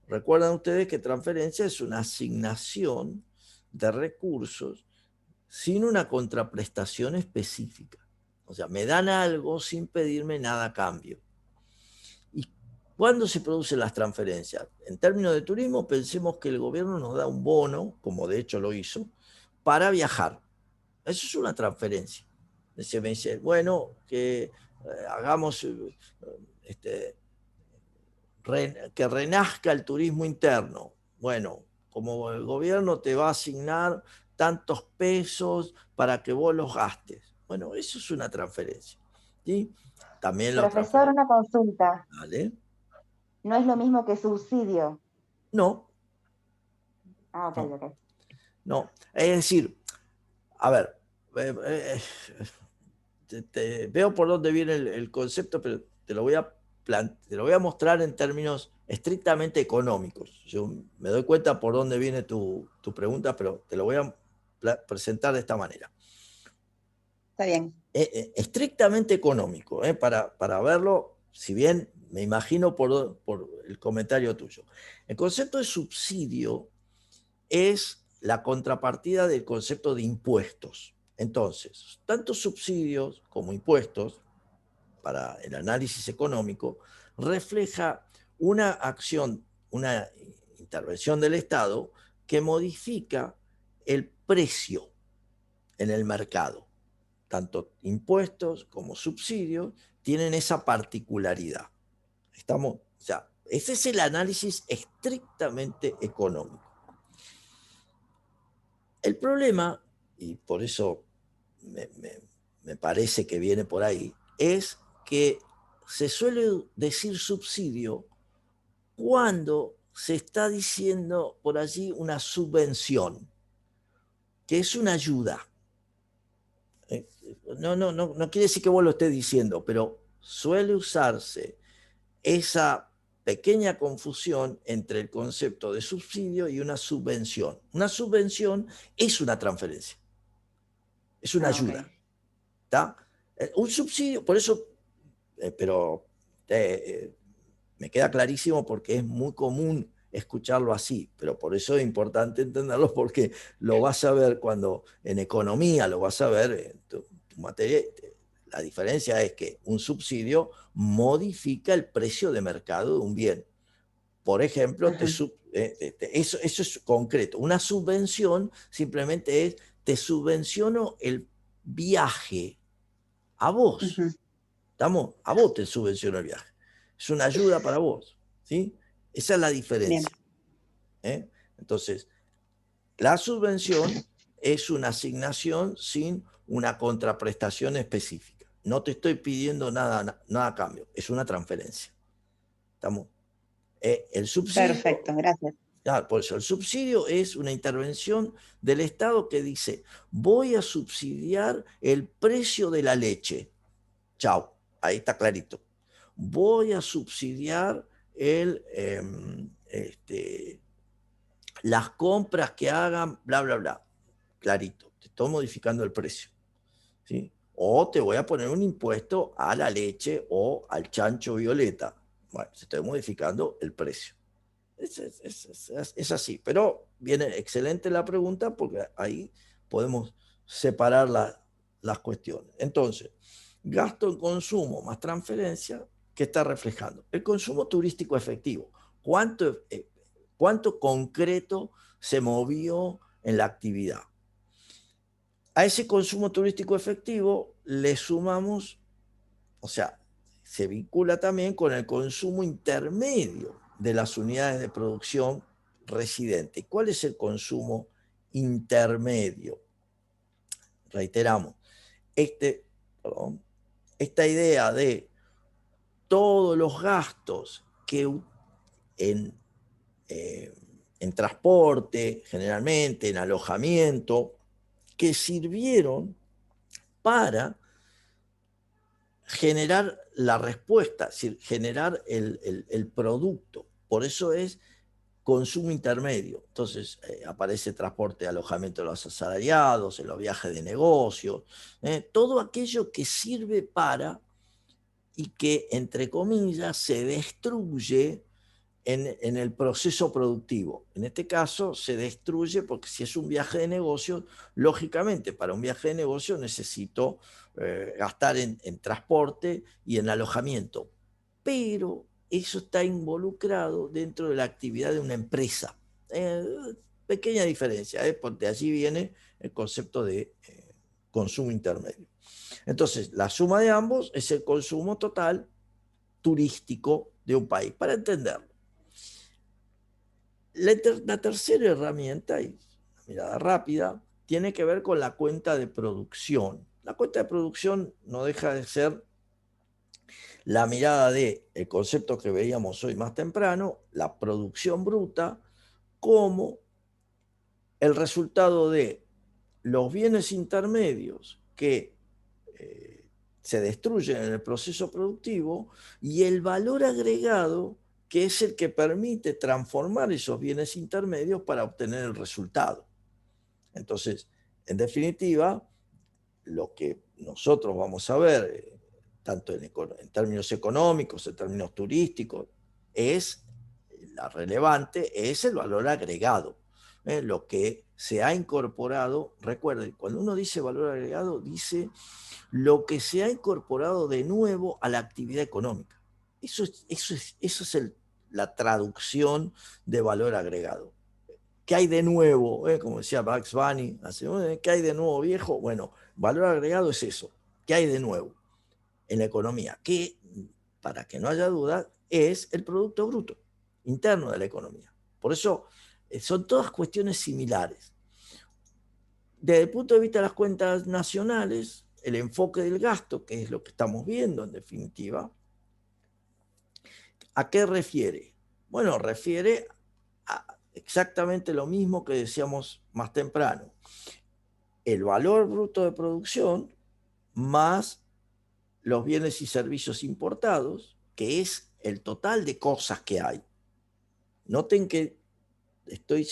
Recuerdan ustedes que transferencia es una asignación de recursos sin una contraprestación específica. O sea, me dan algo sin pedirme nada a cambio. ¿Y cuándo se producen las transferencias? En términos de turismo, pensemos que el gobierno nos da un bono, como de hecho lo hizo, para viajar. Eso es una transferencia. Se me dice, bueno, que hagamos que renazca el turismo interno. Bueno, como el gobierno te va a asignar tantos pesos para que vos los gastes. Bueno, eso es una transferencia. ¿Sí? También la Profesor, transferencia. una consulta. ¿Vale? No es lo mismo que subsidio. No, Ah, ok, no, ok. no. Es decir, a ver, veo por dónde viene el concepto, pero te lo voy a mostrar en términos estrictamente económicos. Yo me doy cuenta por dónde viene tu pregunta, pero te lo voy a presentar de esta manera. Está bien. Estrictamente económico, para verlo, si bien me imagino por el comentario tuyo. El concepto de subsidio es la contrapartida del concepto de impuestos. Entonces, tanto subsidios como impuestos, para el análisis económico, refleja una acción, una intervención del Estado que modifica el precio en el mercado. Tanto impuestos como subsidios tienen esa particularidad. O sea, ese es el análisis estrictamente económico. El problema, y por eso me parece que viene por ahí, es que se suele decir subsidio cuando se está diciendo por allí una subvención, que es una ayuda. No quiere decir que vos lo estés diciendo, pero suele usarse esa pequeña confusión entre el concepto de subsidio y una subvención. Una subvención es una transferencia, es una Ah, ok. ayuda. ¿Está? Un subsidio, por eso, pero me queda clarísimo porque es muy común escucharlo así, pero por eso es importante entenderlo porque lo vas a ver cuando en economía, lo vas a ver en tu materia. La diferencia es que un subsidio modifica el precio de mercado de un bien. Por ejemplo, Ujú, eso es concreto. Una subvención simplemente es, te subvenciono el viaje a vos. ujú. ¿Estamos? A vos te subvenciono el viaje. Es una ayuda para vos. ¿Sí? Esa es la Bien, diferencia. ¿Eh? Entonces, la subvención es una asignación sin una contraprestación específica. No te estoy pidiendo nada a cambio. Es una transferencia. ¿Estamos? El subsidio. perfecto, gracias. Claro, por eso, el subsidio es una intervención del Estado que dice, voy a subsidiar el precio de la leche. Chao, ahí está clarito. Voy a subsidiar las compras que hagan, bla, bla, bla. Clarito, te estoy modificando el precio. ¿Sí? O te voy a poner un impuesto a la leche o al chancho violeta. Bueno, se estoy modificando el precio. Es así, pero viene excelente la pregunta porque ahí podemos separar las cuestiones. Entonces, gasto en consumo más transferencia, ¿qué está reflejando? El consumo turístico efectivo. ¿Cuánto concreto se movió en la actividad? A ese consumo turístico efectivo le sumamos, o sea, se vincula también con el consumo intermedio de las unidades de producción residentes. ¿Cuál es el consumo intermedio? Reiteramos, este, perdón, esta idea de todos los gastos que en, eh, en transporte, generalmente en alojamiento, que sirvieron para generar la respuesta, es decir, generar el producto. Por eso es consumo intermedio. Entonces aparece transporte, alojamiento de los asalariados, en los viajes de negocios, todo aquello que sirve para y que, entre comillas, se destruye en el proceso productivo. En este caso se destruye porque si es un viaje de negocios, lógicamente para un viaje de negocios necesito gastar en transporte y en alojamiento. Pero eso está involucrado dentro de la actividad de una empresa. Eh, Pequeña diferencia, porque allí viene el concepto de consumo intermedio. Entonces, la suma de ambos es el consumo total turístico de un país, para entenderlo. La tercera herramienta, y una mirada rápida, tiene que ver con la cuenta de producción. La cuenta de producción no deja de ser la mirada del concepto que veíamos hoy más temprano, la producción bruta, como el resultado de los bienes intermedios que se destruyen en el proceso productivo y el valor agregado que es el que permite transformar esos bienes intermedios para obtener el resultado. Entonces, en definitiva, lo que nosotros vamos a ver, tanto en términos económicos, en términos turísticos, la relevante es el valor agregado. Lo que se ha incorporado, recuerden, cuando uno dice valor agregado, dice lo que se ha incorporado de nuevo a la actividad económica. Eso es la traducción de valor agregado. ¿Qué hay de nuevo? Como decía Bugs Bunny, ¿qué hay de nuevo, viejo? Bueno, valor agregado es eso. ¿Qué hay de nuevo en la economía? Que, para que no haya duda, es el Producto Bruto interno de la economía. Por eso son todas cuestiones similares. Desde el punto de vista de las cuentas nacionales, el enfoque del gasto, que es lo que estamos viendo en definitiva, ¿a qué refiere? Bueno, refiere a exactamente lo mismo que decíamos más temprano. El valor bruto de producción más los bienes y servicios importados, que es el total de cosas que hay. Noten que estoy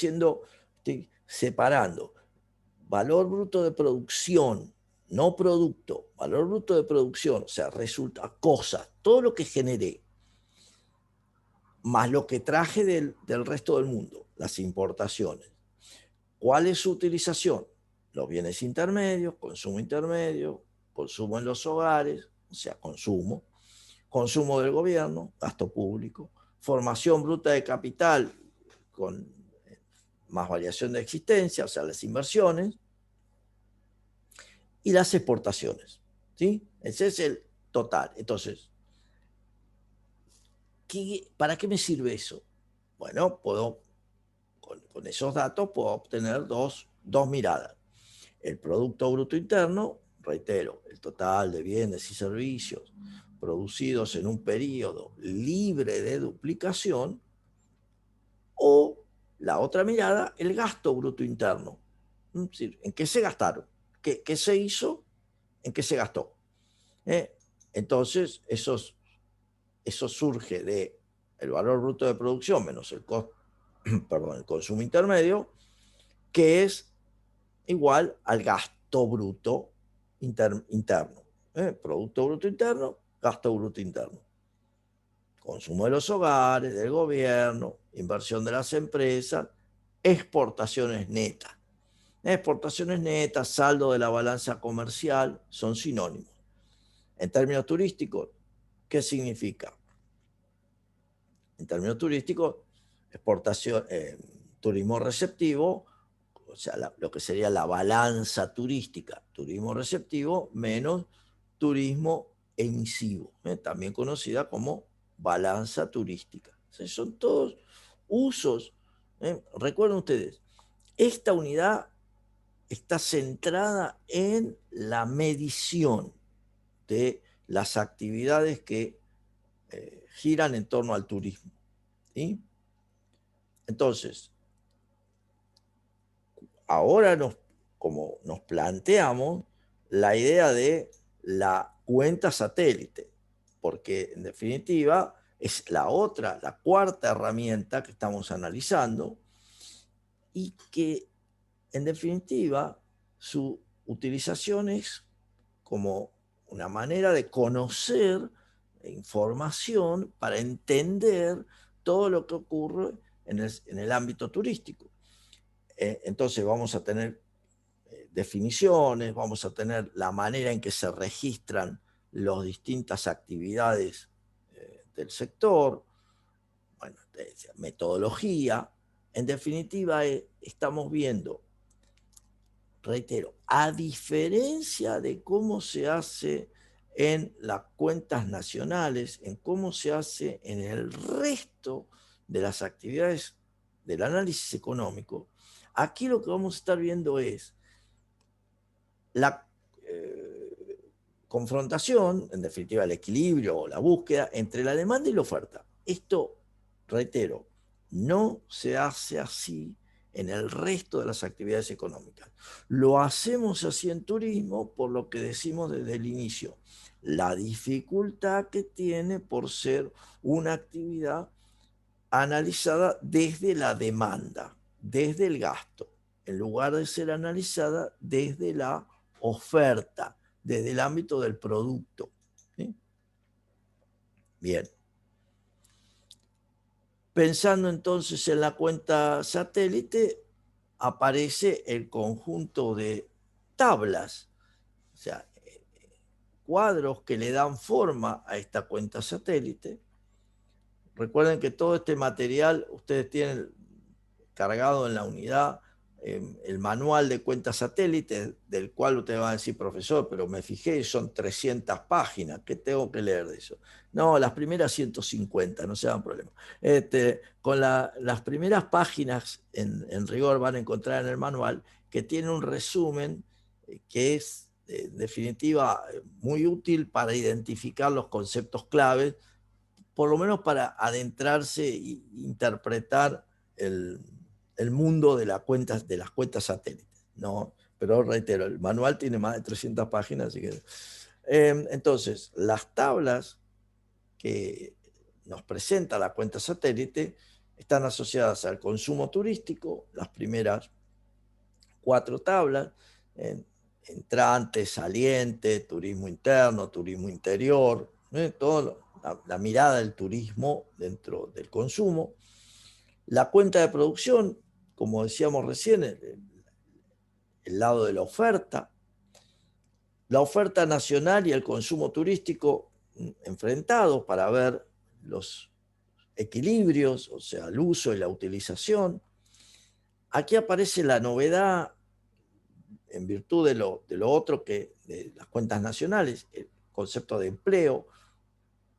separando valor bruto de producción, no producto, valor bruto de producción, o sea, resulta cosas, todo lo que generé, más lo que traje del resto del mundo, las importaciones. ¿Cuál es su utilización? Los bienes intermedios, consumo intermedio, consumo en los hogares, o sea, consumo del gobierno, gasto público, formación bruta de capital con más variación de existencia, o sea, las inversiones, y las exportaciones. ¿Sí? Ese es el total. Entonces, ¿para qué me sirve eso? Bueno, con esos datos puedo obtener dos miradas. El Producto Bruto Interno, reitero, el total de bienes y servicios producidos en un periodo libre de duplicación, o la otra mirada, el gasto bruto interno. Es decir, ¿en qué se gastaron? ¿Qué se hizo? ¿En qué se gastó? Entonces, eso surge de el valor bruto de producción menos el consumo intermedio, que es igual al gasto bruto interno. Producto bruto interno, gasto bruto interno. Consumo de los hogares, del gobierno, inversión de las empresas, exportaciones netas. Exportaciones netas, saldo de la balanza comercial, son sinónimos. En términos turísticos, ¿qué significa? En términos turísticos, exportación, turismo receptivo, o sea, lo que sería la balanza turística, turismo receptivo menos turismo emisivo, también conocida como balanza turística. O sea, son todos usos. Recuerden ustedes, esta unidad está centrada en la medición de las actividades que giran en torno al turismo. ¿Sí? Entonces, ahora como nos planteamos la idea de la cuenta satélite, porque en definitiva es la cuarta herramienta que estamos analizando y que en definitiva su utilización es como una manera de conocer información para entender todo lo que ocurre en el ámbito turístico. Entonces vamos a tener definiciones, vamos a tener la manera en que se registran las distintas actividades del sector, bueno, metodología. En definitiva, estamos viendo, reitero, a diferencia de cómo se hace en las cuentas nacionales, en cómo se hace en el resto de las actividades del análisis económico, aquí lo que vamos a estar viendo es la confrontación, en definitiva el equilibrio o la búsqueda entre la demanda y la oferta. Esto, reitero, no se hace así en el resto de las actividades económicas. Lo hacemos así en turismo por lo que decimos desde el inicio, la dificultad que tiene por ser una actividad analizada desde la demanda, desde el gasto, en lugar de ser analizada desde la oferta, desde el ámbito del producto. ¿Sí? Bien. Pensando entonces en la cuenta satélite, aparece el conjunto de tablas, o sea, cuadros que le dan forma a esta cuenta satélite. Recuerden que todo este material ustedes tienen cargado en la unidad el manual de cuentas satélites, del cual ustedes van a decir, profesor, pero me fijé, son 300 páginas, ¿qué tengo que leer de eso? No, las primeras 150, no se hagan problema. Con las primeras páginas, en rigor, van a encontrar en el manual que tiene un resumen que es, en definitiva, muy útil para identificar los conceptos claves, por lo menos para adentrarse e interpretar el mundo de las cuentas satélites, ¿no? Pero reitero, el manual tiene más de 300 páginas, así que... entonces, las tablas que nos presenta la cuenta satélite están asociadas al consumo turístico, las primeras 4 tablas, entrante, saliente, turismo interno, turismo interior, todo la mirada del turismo dentro del consumo. La cuenta de producción, como decíamos recién, el lado de la oferta nacional y el consumo turístico enfrentados para ver los equilibrios, o sea, el uso y la utilización. Aquí aparece la novedad en virtud de lo otro que de las cuentas nacionales, el concepto de empleo,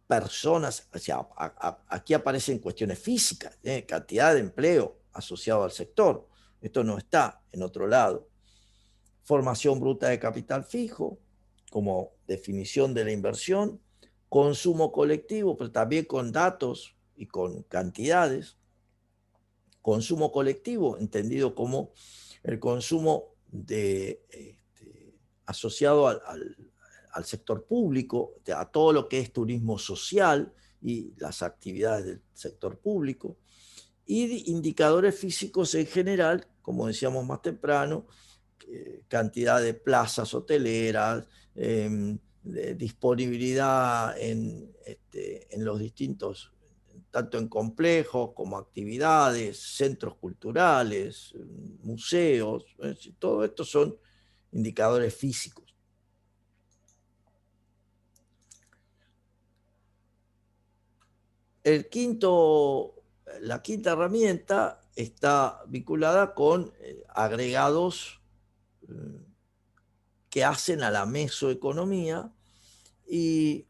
personas, o sea, aquí aparecen cuestiones físicas, cantidad de empleo asociado al sector. Esto no está en otro lado. Formación bruta de capital fijo, como definición de la inversión, consumo colectivo, pero también con datos y con cantidades. Consumo colectivo, entendido como el consumo asociado al sector público, a todo lo que es turismo social y las actividades del sector público, y indicadores físicos en general, como decíamos más temprano, cantidad de plazas hoteleras, de disponibilidad en los distintos, tanto en complejos como actividades, centros culturales, museos, todo esto son indicadores físicos. La quinta herramienta está vinculada con agregados que hacen a la mesoeconomía, y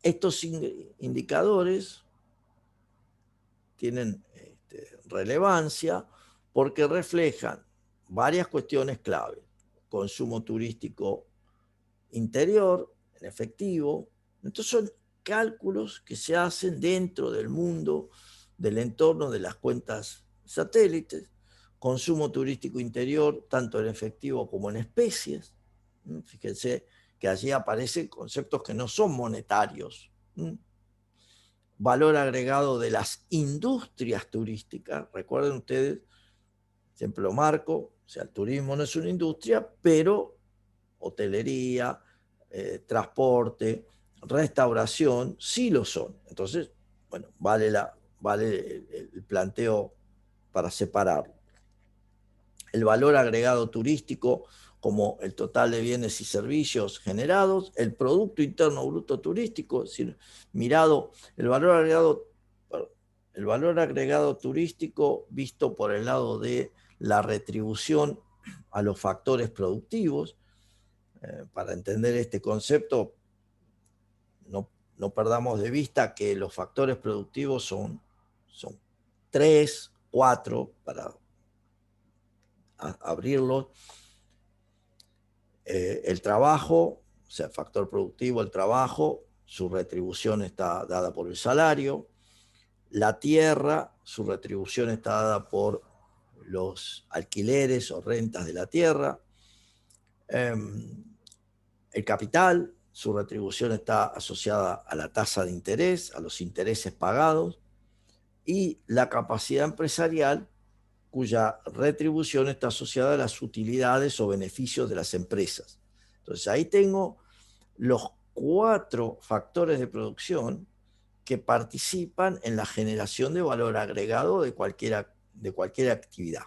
estos indicadores tienen relevancia porque reflejan varias cuestiones clave. Consumo turístico interior, en efectivo. Entonces son cálculos que se hacen dentro del mundo, del entorno de las cuentas satélites. Consumo turístico interior, tanto en efectivo como en especies. Fíjense que allí aparecen conceptos que no son monetarios. Valor agregado de las industrias turísticas. Recuerden ustedes, siempre lo marco, o sea, el turismo no es una industria, pero hotelería, transporte, restauración, sí lo son. Entonces, bueno, vale el planteo para separarlo. El valor agregado turístico como el total de bienes y servicios generados, el Producto Interno Bruto turístico, es decir, mirado el valor agregado turístico visto por el lado de la retribución a los factores productivos. Para entender este concepto, no perdamos de vista que los factores productivos son 3, 4, para abrirlos. El trabajo, o sea, el factor productivo, el trabajo, su retribución está dada por el salario. La tierra, su retribución está dada por los alquileres o rentas de la tierra. El capital, su retribución está asociada a la tasa de interés, a los intereses pagados. Y la capacidad empresarial, cuya retribución está asociada a las utilidades o beneficios de las empresas. Entonces ahí tengo los 4 factores de producción que participan en la generación de valor agregado de cualquier actividad.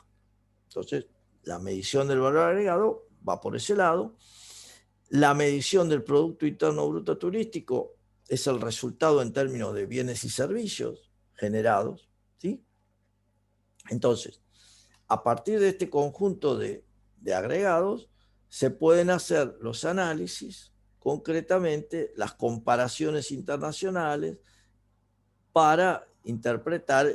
Entonces, la medición del valor agregado va por ese lado. La medición del Producto Interno Bruto turístico es el resultado en términos de bienes y servicios generados, ¿sí? Entonces, a partir de este conjunto de agregados, se pueden hacer los análisis, concretamente las comparaciones internacionales, para interpretar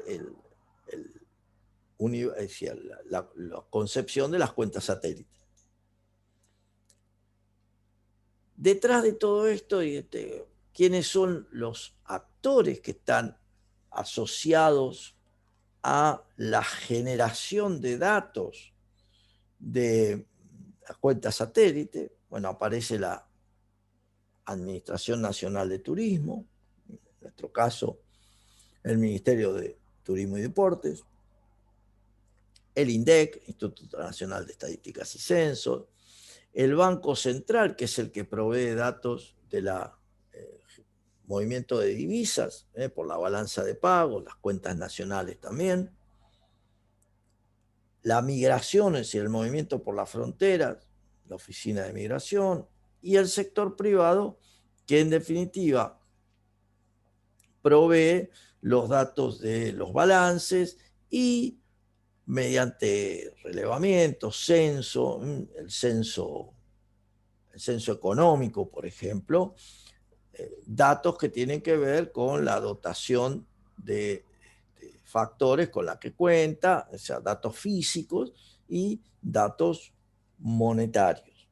la concepción de las cuentas satélites. Detrás de todo esto, ¿quiénes son los actores que están asociados a la generación de datos de las cuentas satélite? Bueno, aparece la Administración Nacional de Turismo, en nuestro caso, el Ministerio de Turismo y Deportes, el INDEC, Instituto Nacional de Estadísticas y Censos, el Banco Central, que es el que provee datos del movimiento de divisas, por la balanza de pagos, las cuentas nacionales también, la migración, es decir, el movimiento por las fronteras, la Oficina de Migración, y el sector privado, que en definitiva provee los datos de los balances y mediante relevamiento, censo, el censo económico, por ejemplo, datos que tienen que ver con la dotación de factores con la que cuenta, o sea, datos físicos y datos monetarios.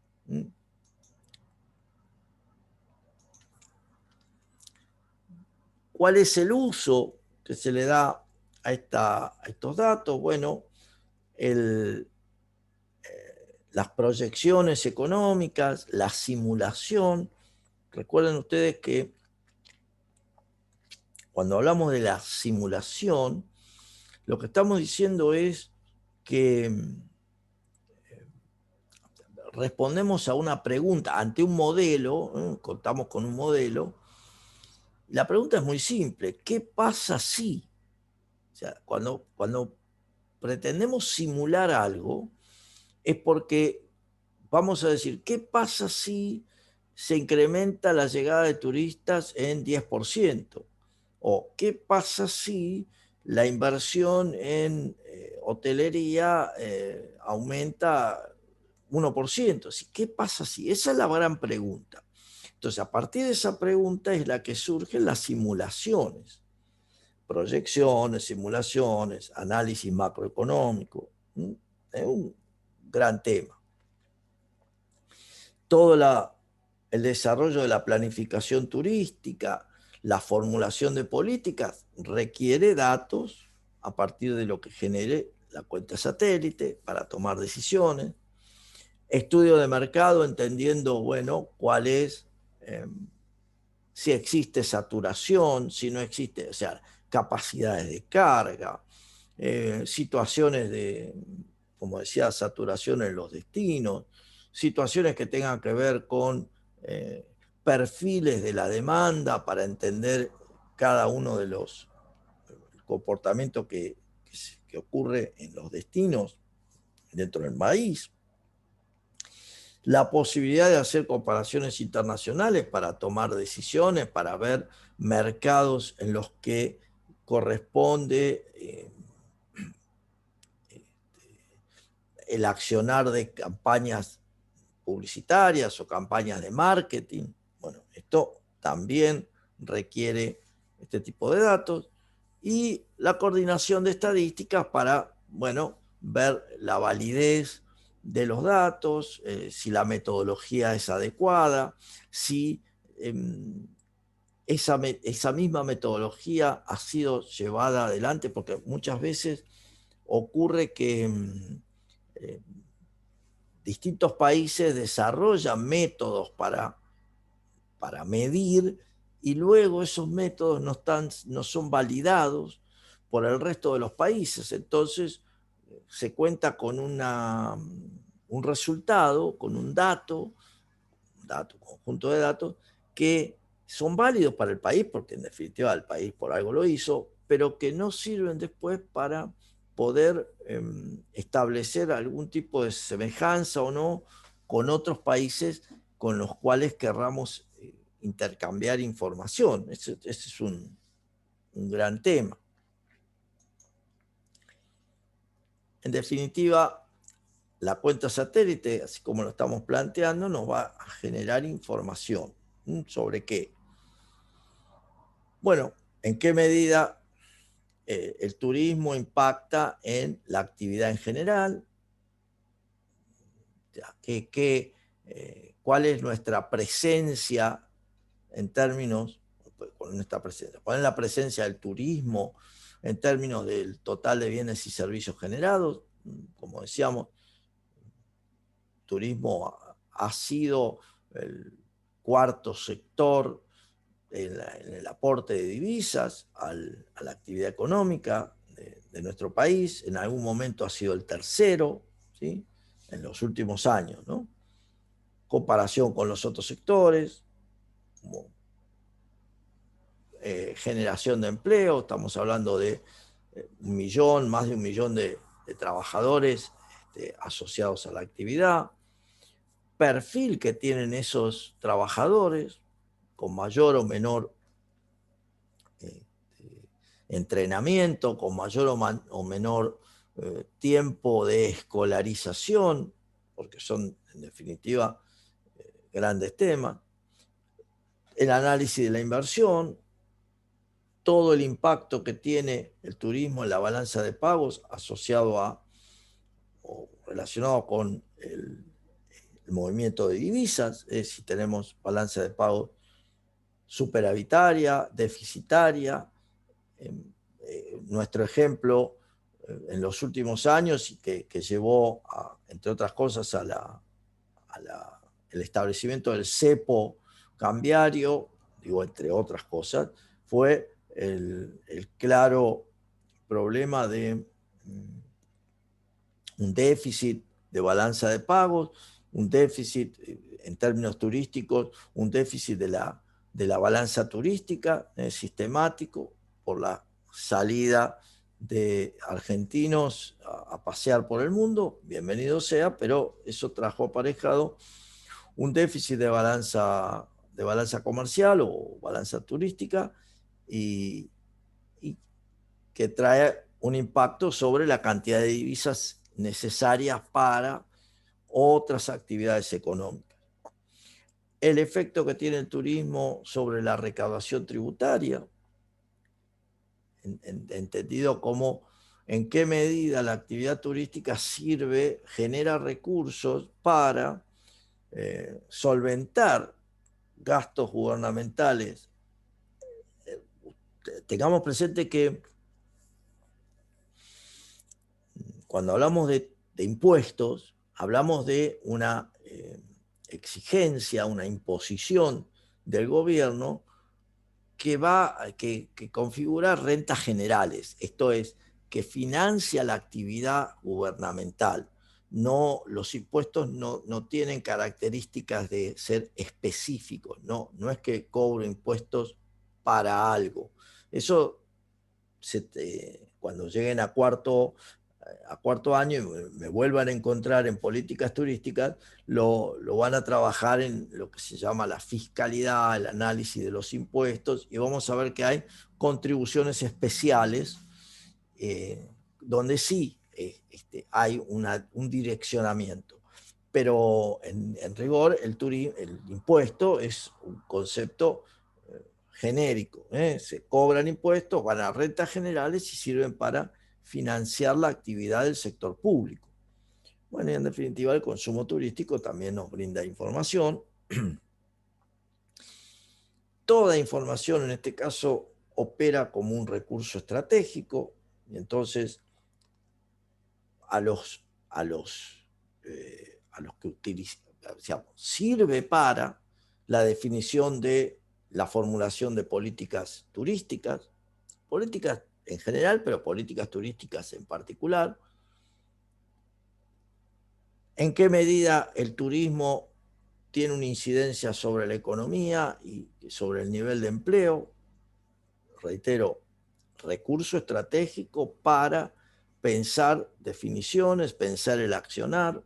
¿Cuál es el uso que se le da a estos datos? Bueno, las proyecciones económicas, la simulación. Recuerden ustedes que cuando hablamos de la simulación, lo que estamos diciendo es que respondemos a una pregunta ante un modelo, contamos con un modelo. La pregunta es muy simple: ¿qué pasa si? O sea, cuando pretendemos simular algo, es porque vamos a decir, ¿qué pasa si se incrementa la llegada de turistas en 10%? ¿O qué pasa si la inversión en hotelería aumenta 1%? ¿Qué pasa si? Esa es la gran pregunta. Entonces, a partir de esa pregunta es la que surgen las simulaciones. Proyecciones, simulaciones, análisis macroeconómico. Es un gran tema. Todo el desarrollo de la planificación turística, la formulación de políticas, requiere datos a partir de lo que genere la cuenta satélite para tomar decisiones. Estudio de mercado, entendiendo, bueno, cuál es, si existe saturación, si no existe, o sea, capacidades de carga, situaciones de, como decía, saturación en los destinos, situaciones que tengan que ver con perfiles de la demanda para entender cada uno de los comportamientos que ocurre en los destinos dentro del país. La posibilidad de hacer comparaciones internacionales para tomar decisiones, para ver mercados en los que corresponde el accionar de campañas publicitarias o campañas de marketing. Bueno, esto también requiere este tipo de datos, y la coordinación de estadísticas para, bueno, ver la validez de los datos, si la metodología es adecuada, si esa misma metodología ha sido llevada adelante, porque muchas veces ocurre que eh, distintos países desarrollan métodos para medir, y luego esos métodos no son validados por el resto de los países. Entonces se cuenta con un resultado, con un dato, conjunto de datos, que son válidos para el país, porque en definitiva el país por algo lo hizo, pero que no sirven después para poder establecer algún tipo de semejanza o no con otros países con los cuales querramos intercambiar información. Ese es un gran tema. En definitiva, la cuenta satélite, así como lo estamos planteando, nos va a generar información. ¿Sobre qué? Bueno, ¿en qué medida el turismo impacta en la actividad en general? ¿Cuál es nuestra presencia en términos, ¿cuál es la presencia del turismo en términos del total de bienes y servicios generados? Como decíamos, turismo ha sido el cuarto sector en el aporte de divisas a la actividad económica de nuestro país. En algún momento ha sido el tercero, ¿sí?, en los últimos años, ¿no? Comparación con los otros sectores, como generación de empleo, estamos hablando de más de un millón de trabajadores asociados a la actividad, perfil que tienen esos trabajadores, con mayor o menor entrenamiento, con mayor o menor tiempo de escolarización, porque son en definitiva grandes temas, el análisis de la inversión, todo el impacto que tiene el turismo en la balanza de pagos asociado a o relacionado con el movimiento de divisas, si tenemos balanza de pagos superavitaria, deficitaria. Nuestro ejemplo en los últimos años, y que llevó, entre otras cosas, el establecimiento del cepo cambiario, digo, entre otras cosas, fue el claro problema de un déficit de balanza de pagos, un déficit en términos turísticos, un déficit de la balanza turística sistemático por la salida de argentinos a pasear por el mundo, bienvenido sea, pero eso trajo aparejado un déficit de balanza comercial o balanza turística, y que trae un impacto sobre la cantidad de divisas necesarias para otras actividades económicas. El efecto que tiene el turismo sobre la recaudación tributaria, entendido como en qué medida la actividad turística genera recursos para solventar gastos gubernamentales. Tengamos presente que cuando hablamos de impuestos, hablamos de una exigencia, una imposición del gobierno que configura rentas generales, esto es, que financia la actividad gubernamental. Los impuestos no tienen características de ser específicos, no es que cobro impuestos para algo. Eso, cuando lleguen a cuarto año y me vuelvan a encontrar en políticas turísticas, lo van a trabajar en lo que se llama la fiscalidad, el análisis de los impuestos, y vamos a ver que hay contribuciones especiales donde sí hay un direccionamiento. Pero en rigor el impuesto es un concepto genérico, se cobran impuestos, van a rentas generales y sirven para financiar la actividad del sector público. Bueno, y en definitiva el consumo turístico también nos brinda información. Toda información en este caso opera como un recurso estratégico y entonces a los que utilizan, sirve para la definición de la formulación de políticas turísticas, políticas en general, pero políticas turísticas en particular. ¿En qué medida el turismo tiene una incidencia sobre la economía y sobre el nivel de empleo? Reitero, recurso estratégico para pensar definiciones, pensar el accionar,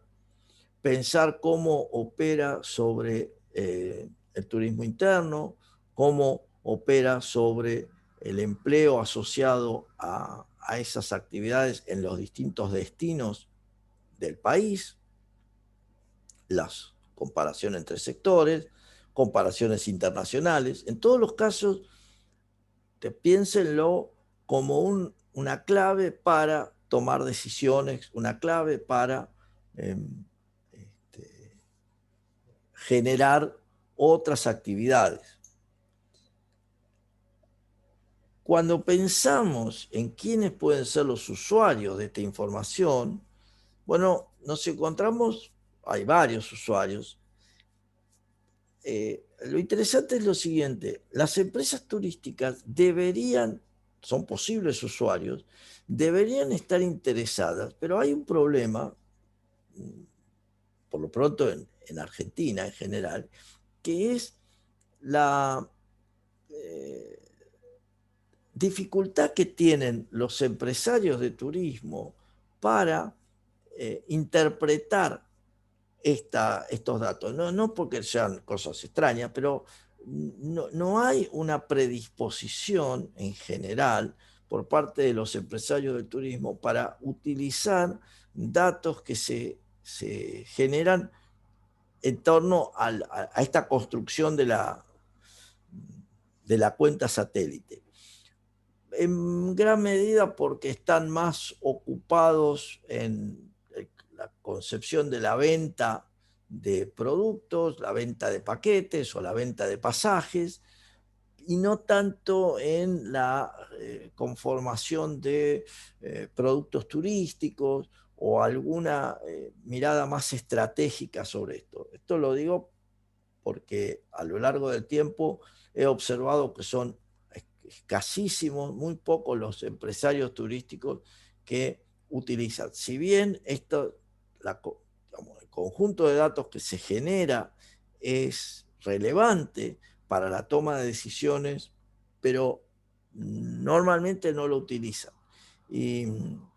pensar cómo opera sobre el turismo interno, cómo opera sobre el empleo asociado a esas actividades en los distintos destinos del país, las comparaciones entre sectores, comparaciones internacionales. En todos los casos, piénsenlo como una clave para tomar decisiones, una clave para generar otras actividades. Cuando pensamos en quiénes pueden ser los usuarios de esta información, bueno, nos encontramos, hay varios usuarios. Lo interesante es lo siguiente, las empresas turísticas son posibles usuarios, deberían estar interesadas, pero hay un problema, por lo pronto en Argentina en general, que es la dificultad que tienen los empresarios de turismo para interpretar estos datos. No porque sean cosas extrañas, pero no hay una predisposición en general por parte de los empresarios del turismo para utilizar datos que se generan en torno a esta construcción de la cuenta satélite. En gran medida porque están más ocupados en la concepción de la venta de productos, la venta de paquetes o la venta de pasajes, y no tanto en la conformación de productos turísticos o alguna mirada más estratégica sobre esto. Esto lo digo porque a lo largo del tiempo he observado que son escasísimos, muy pocos los empresarios turísticos que utilizan. Si bien el conjunto de datos que se genera es relevante para la toma de decisiones, pero normalmente no lo utilizan. Y en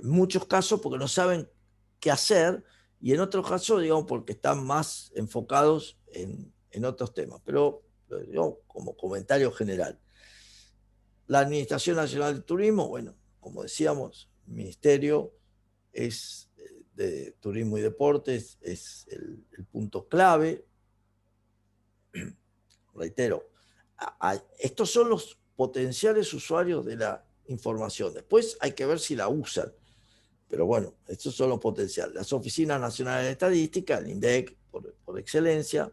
muchos casos porque no saben qué hacer, y en otros casos, digamos, porque están más enfocados en otros temas. Pero, digamos, como comentario general. La Administración Nacional de Turismo, bueno, como decíamos, el Ministerio de Turismo y Deportes es el punto clave. Reitero, estos son los potenciales usuarios de la información. Después hay que ver si la usan. Pero bueno, estos son los potenciales. Las Oficinas Nacionales de Estadística, el INDEC por excelencia,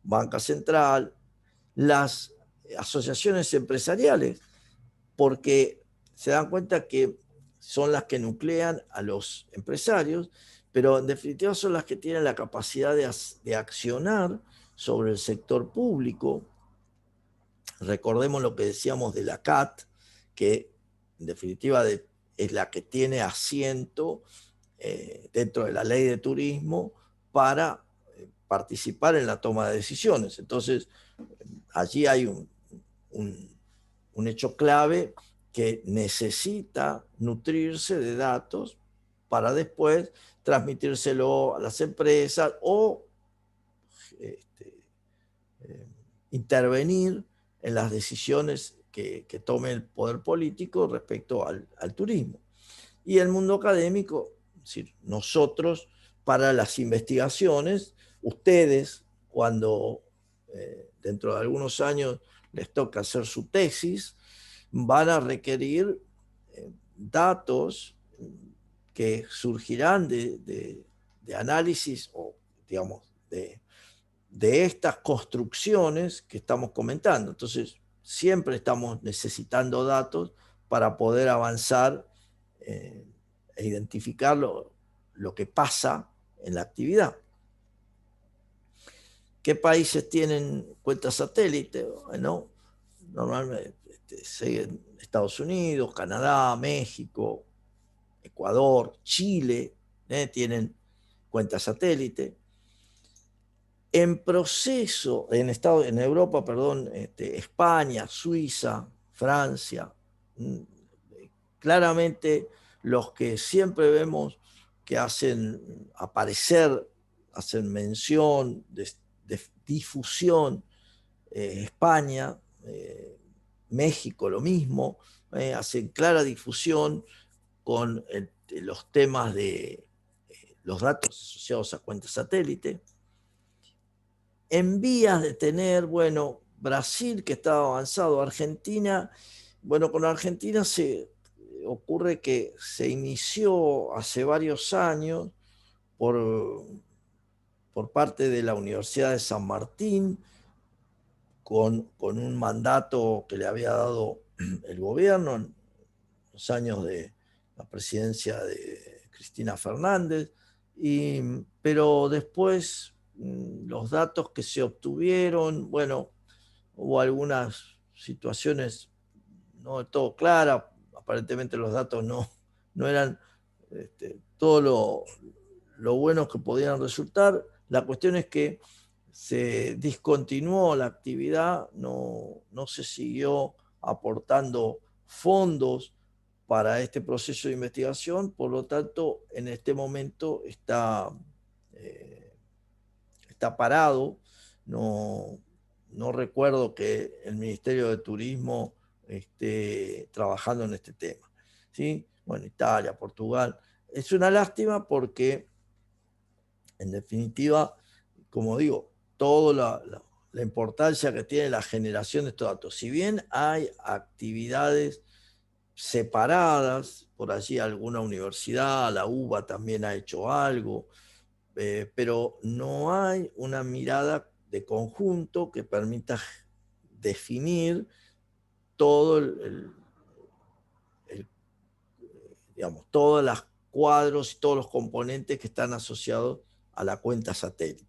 Banca Central, las asociaciones empresariales, porque se dan cuenta que son las que nuclean a los empresarios, pero en definitiva son las que tienen la capacidad de accionar sobre el sector público. Recordemos lo que decíamos de la CAT, que en definitiva es la que tiene asiento dentro de la ley de turismo para participar en la toma de decisiones. Entonces, allí hay un hecho clave que necesita nutrirse de datos para después transmitírselo a las empresas o intervenir en las decisiones que tome el poder político respecto al turismo. Y el mundo académico, es decir, nosotros para las investigaciones, ustedes cuando dentro de algunos años les toca hacer su tesis, van a requerir datos que surgirán de análisis o, digamos, de estas construcciones que estamos comentando. Entonces, siempre estamos necesitando datos para poder avanzar e identificar lo que pasa en la actividad. ¿Qué países tienen cuentas satélite? Bueno, normalmente siguen Estados Unidos, Canadá, México, Ecuador, Chile, tienen cuentas satélite. En proceso, en Europa, perdón, España, Suiza, Francia, claramente los que siempre vemos que hacen aparecer, hacen mención de difusión, España, México lo mismo, hacen clara difusión con los temas de los datos asociados a cuentas satélite. En vías de tener, bueno, Brasil, que estaba avanzado, Argentina, bueno, con Argentina ocurre que se inició hace varios años por parte de la Universidad de San Martín, con un mandato que le había dado el gobierno en los años de la presidencia de Cristina Fernández, pero después los datos que se obtuvieron, bueno, hubo algunas situaciones no de todo claras, aparentemente los datos no eran todo lo buenos que podían resultar. La cuestión es que se discontinuó la actividad, no se siguió aportando fondos para este proceso de investigación, por lo tanto, en este momento está parado. No recuerdo que el Ministerio de Turismo esté trabajando en este tema, ¿sí? Bueno, Italia, Portugal. Es una lástima porque, en definitiva, como digo, toda la importancia que tiene la generación de estos datos. Si bien hay actividades separadas, por allí alguna universidad, la UBA también ha hecho algo, pero no hay una mirada de conjunto que permita definir todo digamos, todos los cuadros y todos los componentes que están asociados a la cuenta satélite.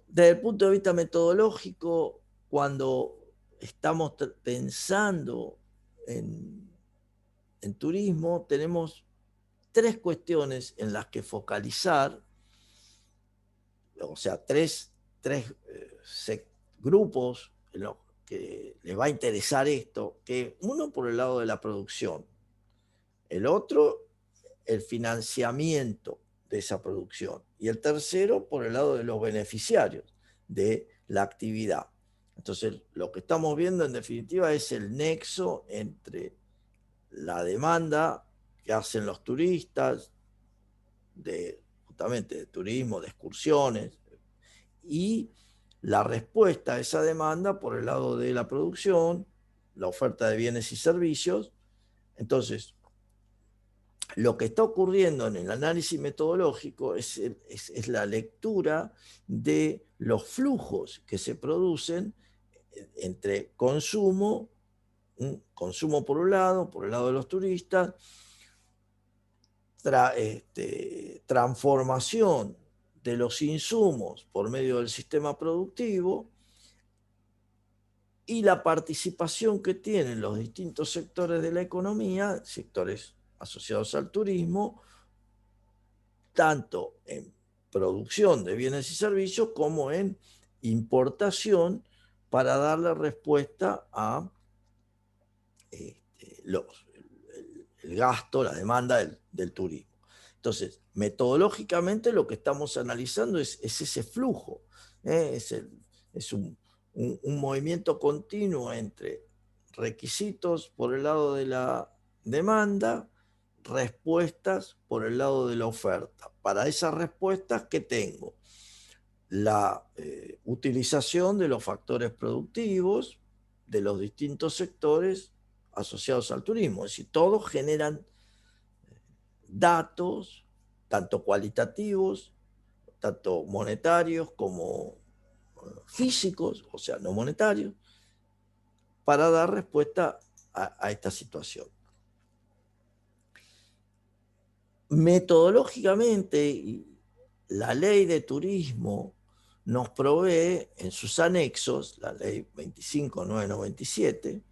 Desde el punto de vista metodológico, cuando estamos pensando en turismo, tenemos tres cuestiones en las que focalizar, o sea, tres grupos en los que les va a interesar esto, que uno por el lado de la producción, el otro el financiamiento de esa producción y el tercero por el lado de los beneficiarios de la actividad. Entonces, lo que estamos viendo en definitiva es el nexo entre la demanda que hacen los turistas, justamente de turismo, de excursiones, y la respuesta a esa demanda por el lado de la producción, la oferta de bienes y servicios. Entonces, lo que está ocurriendo en el análisis metodológico es la lectura de los flujos que se producen entre consumo por un lado, por el lado de los turistas, transformación de los insumos por medio del sistema productivo y la participación que tienen los distintos sectores de la economía, sectores asociados al turismo, tanto en producción de bienes y servicios como en importación para darle respuesta a el gasto, la demanda del turismo. Entonces, metodológicamente lo que estamos analizando es ese flujo, es un movimiento continuo entre requisitos por el lado de la demanda, respuestas por el lado de la oferta. Para esas respuestas, ¿qué tengo? la utilización de los factores productivos de los distintos sectores asociados al turismo. Es decir, todos generan datos, tanto cualitativos, tanto monetarios como físicos, o sea, no monetarios, para dar respuesta a esta situación. Metodológicamente, la ley de turismo nos provee en sus anexos, la ley 25.997,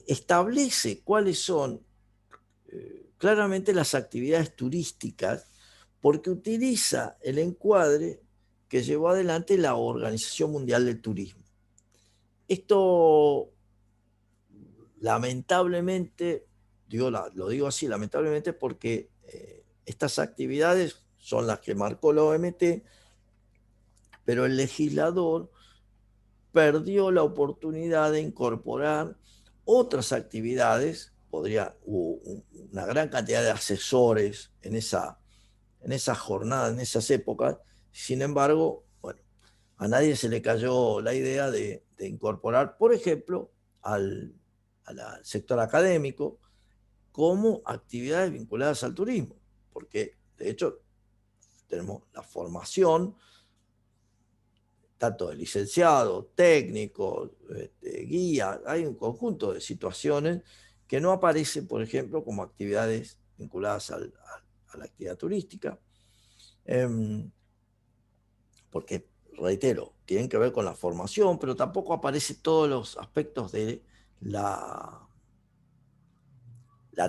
establece cuáles son claramente las actividades turísticas, porque utiliza el encuadre que llevó adelante la Organización Mundial del Turismo. Esto, lamentablemente, lo digo así, lamentablemente, porque estas actividades son las que marcó la OMT, pero el legislador perdió la oportunidad de incorporar otras actividades. Hubo una gran cantidad de asesores en esa jornada, en esas épocas. Sin embargo, bueno, a nadie se le cayó la idea de incorporar, por ejemplo, al sector académico como actividades vinculadas al turismo, porque de hecho tenemos la formación tanto de licenciados, técnicos, guías, hay un conjunto de situaciones que no aparecen, por ejemplo, como actividades vinculadas a la actividad turística, porque, reitero, tienen que ver con la formación, pero tampoco aparecen todos los aspectos de la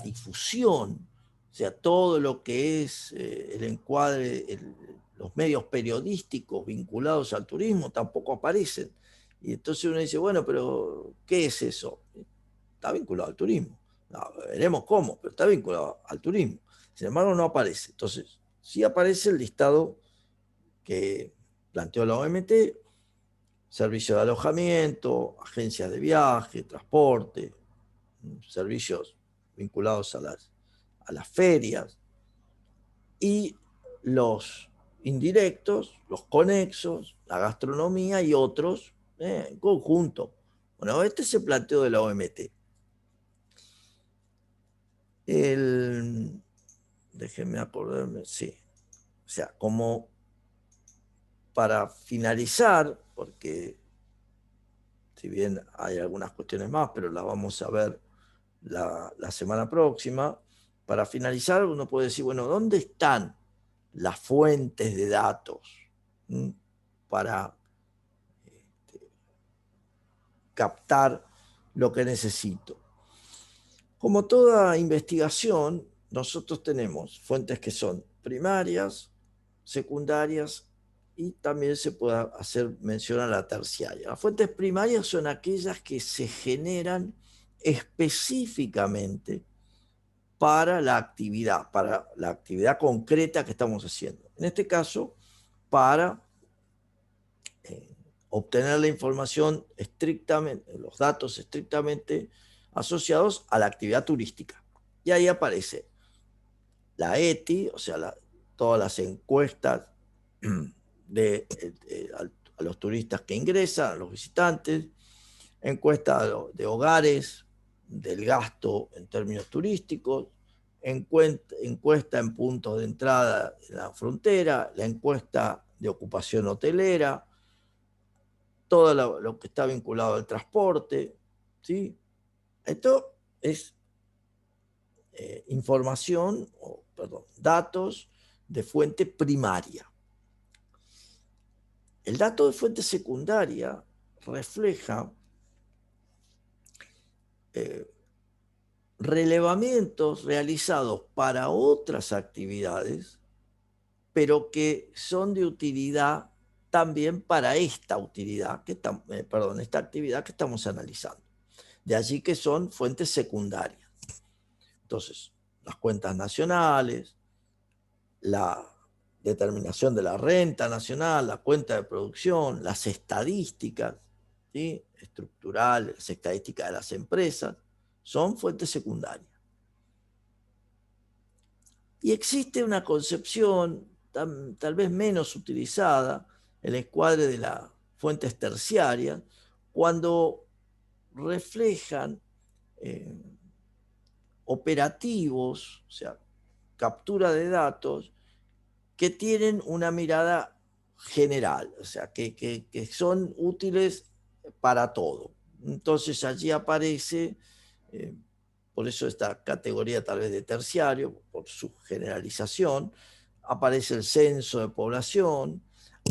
difusión, o sea, todo lo que es el encuadre, los medios periodísticos vinculados al turismo tampoco aparecen. Y entonces uno dice, bueno, pero ¿qué es eso? Está vinculado al turismo. No, veremos cómo, pero está vinculado al turismo. Sin embargo, no aparece. Entonces, sí aparece el listado que planteó la OMT: servicio de alojamiento, agencias de viaje, transporte, servicios vinculados a las ferias, y los indirectos, los conexos, la gastronomía y otros en conjunto. Bueno, este es el planteo de la OMT. Déjenme acordarme, sí. O sea, como para finalizar, porque si bien hay algunas cuestiones más, pero las vamos a ver la semana próxima, para finalizar uno puede decir, bueno, ¿dónde están las fuentes de datos para captar lo que necesito? Como toda investigación, nosotros tenemos fuentes que son primarias, secundarias, y también se puede hacer mención a la terciaria. Las fuentes primarias son aquellas que se generan específicamente para la actividad concreta que estamos haciendo. En este caso, para obtener la información estrictamente, los datos estrictamente asociados a la actividad turística. Y ahí aparece la ETI, o sea, todas las encuestas a los turistas que ingresan, a los visitantes, encuesta de hogares, del gasto en términos turísticos, encuesta en puntos de entrada en la frontera, la encuesta de ocupación hotelera, todo lo que está vinculado al transporte, ¿sí? Esto es datos de fuente primaria. El dato de fuente secundaria refleja relevamientos realizados para otras actividades, pero que son de utilidad también para esta actividad que estamos analizando. De allí que son fuentes secundarias. Entonces, las cuentas nacionales, la determinación de la renta nacional, la cuenta de producción, las estadísticas, ¿sí?, estructurales, las estadísticas de las empresas, son fuentes secundarias. Y existe una concepción tal vez menos utilizada, el encuadre de las fuentes terciarias, cuando reflejan operativos, o sea, captura de datos, que tienen una mirada general, o sea, que son útiles para todo. Entonces allí aparece, por eso esta categoría tal vez de terciario, por su generalización, aparece el censo de población,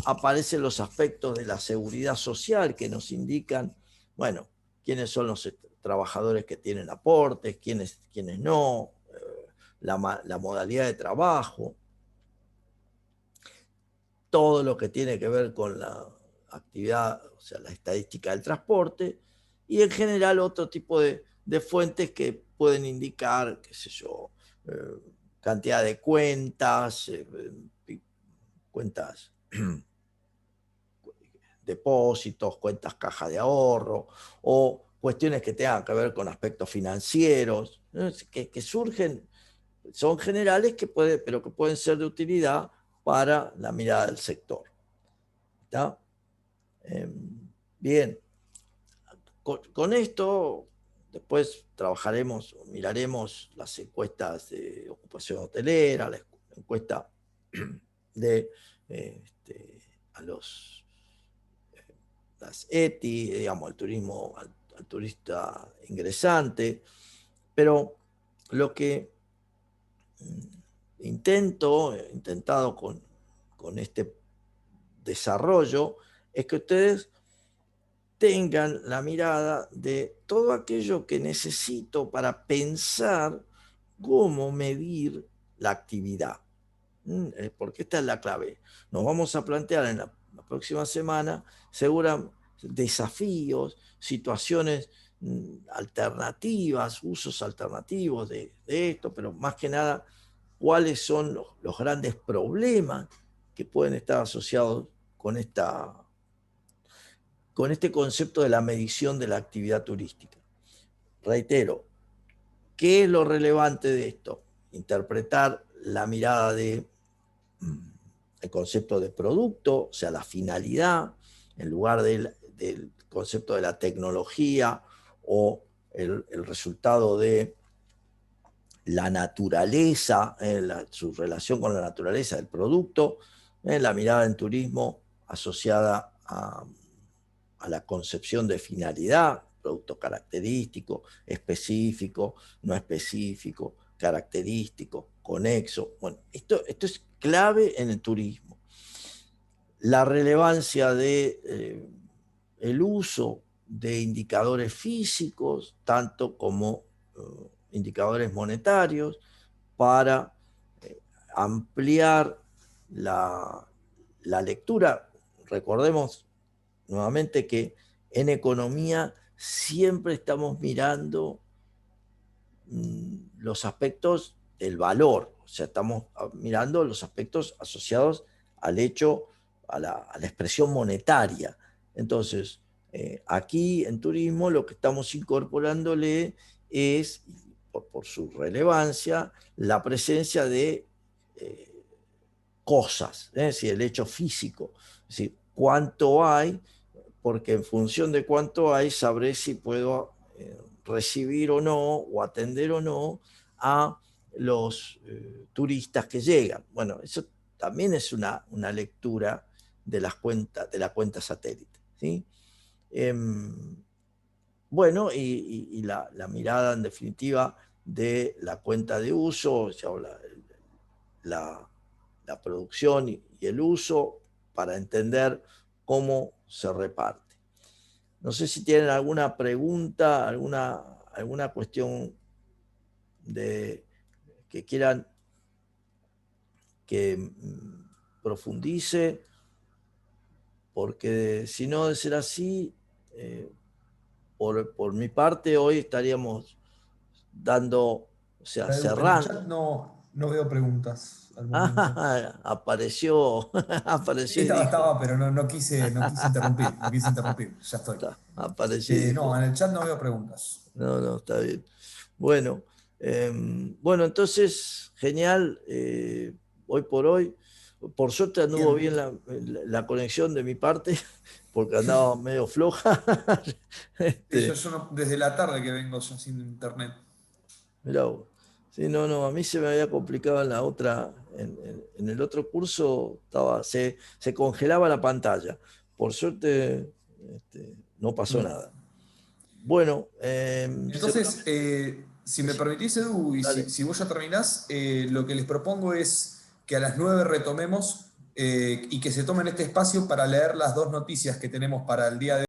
aparecen los aspectos de la seguridad social que nos indican, bueno, quiénes son los trabajadores que tienen aportes, quiénes no, la modalidad de trabajo, todo lo que tiene que ver con la actividad, o sea, la estadística del transporte, y en general otro tipo de fuentes que pueden indicar, qué sé yo, cantidad de cuentas, cuentas, depósitos, cuentas caja de ahorro, o cuestiones que tengan que ver con aspectos financieros, ¿no? que surgen, son generales, pero que pueden ser de utilidad para la mirada del sector. ¿Está? Bien, con esto después trabajaremos, miraremos las encuestas de ocupación hotelera, la encuesta de a las ETI, digamos, al turismo, al turista ingresante, pero lo que intentado con este desarrollo es que ustedes tengan la mirada de todo aquello que necesito para pensar cómo medir la actividad. Porque esta es la clave. Nos vamos a plantear en la próxima semana seguramente desafíos, situaciones alternativas, usos alternativos de esto, pero más que nada, cuáles son los grandes problemas que pueden estar asociados con este concepto de la medición de la actividad turística. Reitero, ¿qué es lo relevante de esto? Interpretar la mirada del concepto de producto, o sea, la finalidad, en lugar del concepto de la tecnología o el resultado de la naturaleza, su relación con la naturaleza del producto, la mirada en turismo asociada a la concepción de finalidad, producto característico, específico, no específico, característico, conexo. Bueno, esto es clave en el turismo. La relevancia de el uso de indicadores físicos, tanto como indicadores monetarios, para ampliar la lectura. Recordemos nuevamente que en economía siempre estamos mirando los aspectos del valor, o sea, estamos mirando los aspectos asociados al hecho, a la expresión monetaria. Entonces, aquí en turismo lo que estamos incorporándole es, por su relevancia, la presencia de cosas, es decir, el hecho físico, es decir, cuánto hay, porque en función de cuánto hay sabré si puedo recibir o no, o atender o no a los turistas que llegan. Bueno, eso también es una lectura de la cuenta satélite, ¿sí? Bueno, y la mirada en definitiva de la cuenta de uso, la producción y el uso, para entender cómo se reparte. No sé si tienen alguna pregunta, alguna cuestión que quieran que profundice, porque si no, de ser así, por mi parte, hoy estaríamos dando, o sea, En el chat cerrando. no veo preguntas al momento. Apareció, Sí, apareció y dijo. estaba, pero no quise interrumpir, no quise interrumpir, ya estoy. Apareció y No, dijo. en el chat no veo preguntas. No, no, está bien. Bueno, bueno, entonces, genial. Hoy por hoy Por suerte anduvo Bien. bien la conexión de mi parte, porque andaba medio floja. Yo desde la tarde que vengo ya sin internet. Mirá vos. Sí, no, a mí se me había complicado en la otra, en el otro curso se congelaba la pantalla. Por suerte, no pasó Mm. nada. Bueno, Entonces, si me permitís, Edu, y dale. si vos ya terminás, lo que les propongo es que a las 9 retomemos y que se tomen este espacio para leer las dos noticias que tenemos para el día de hoy.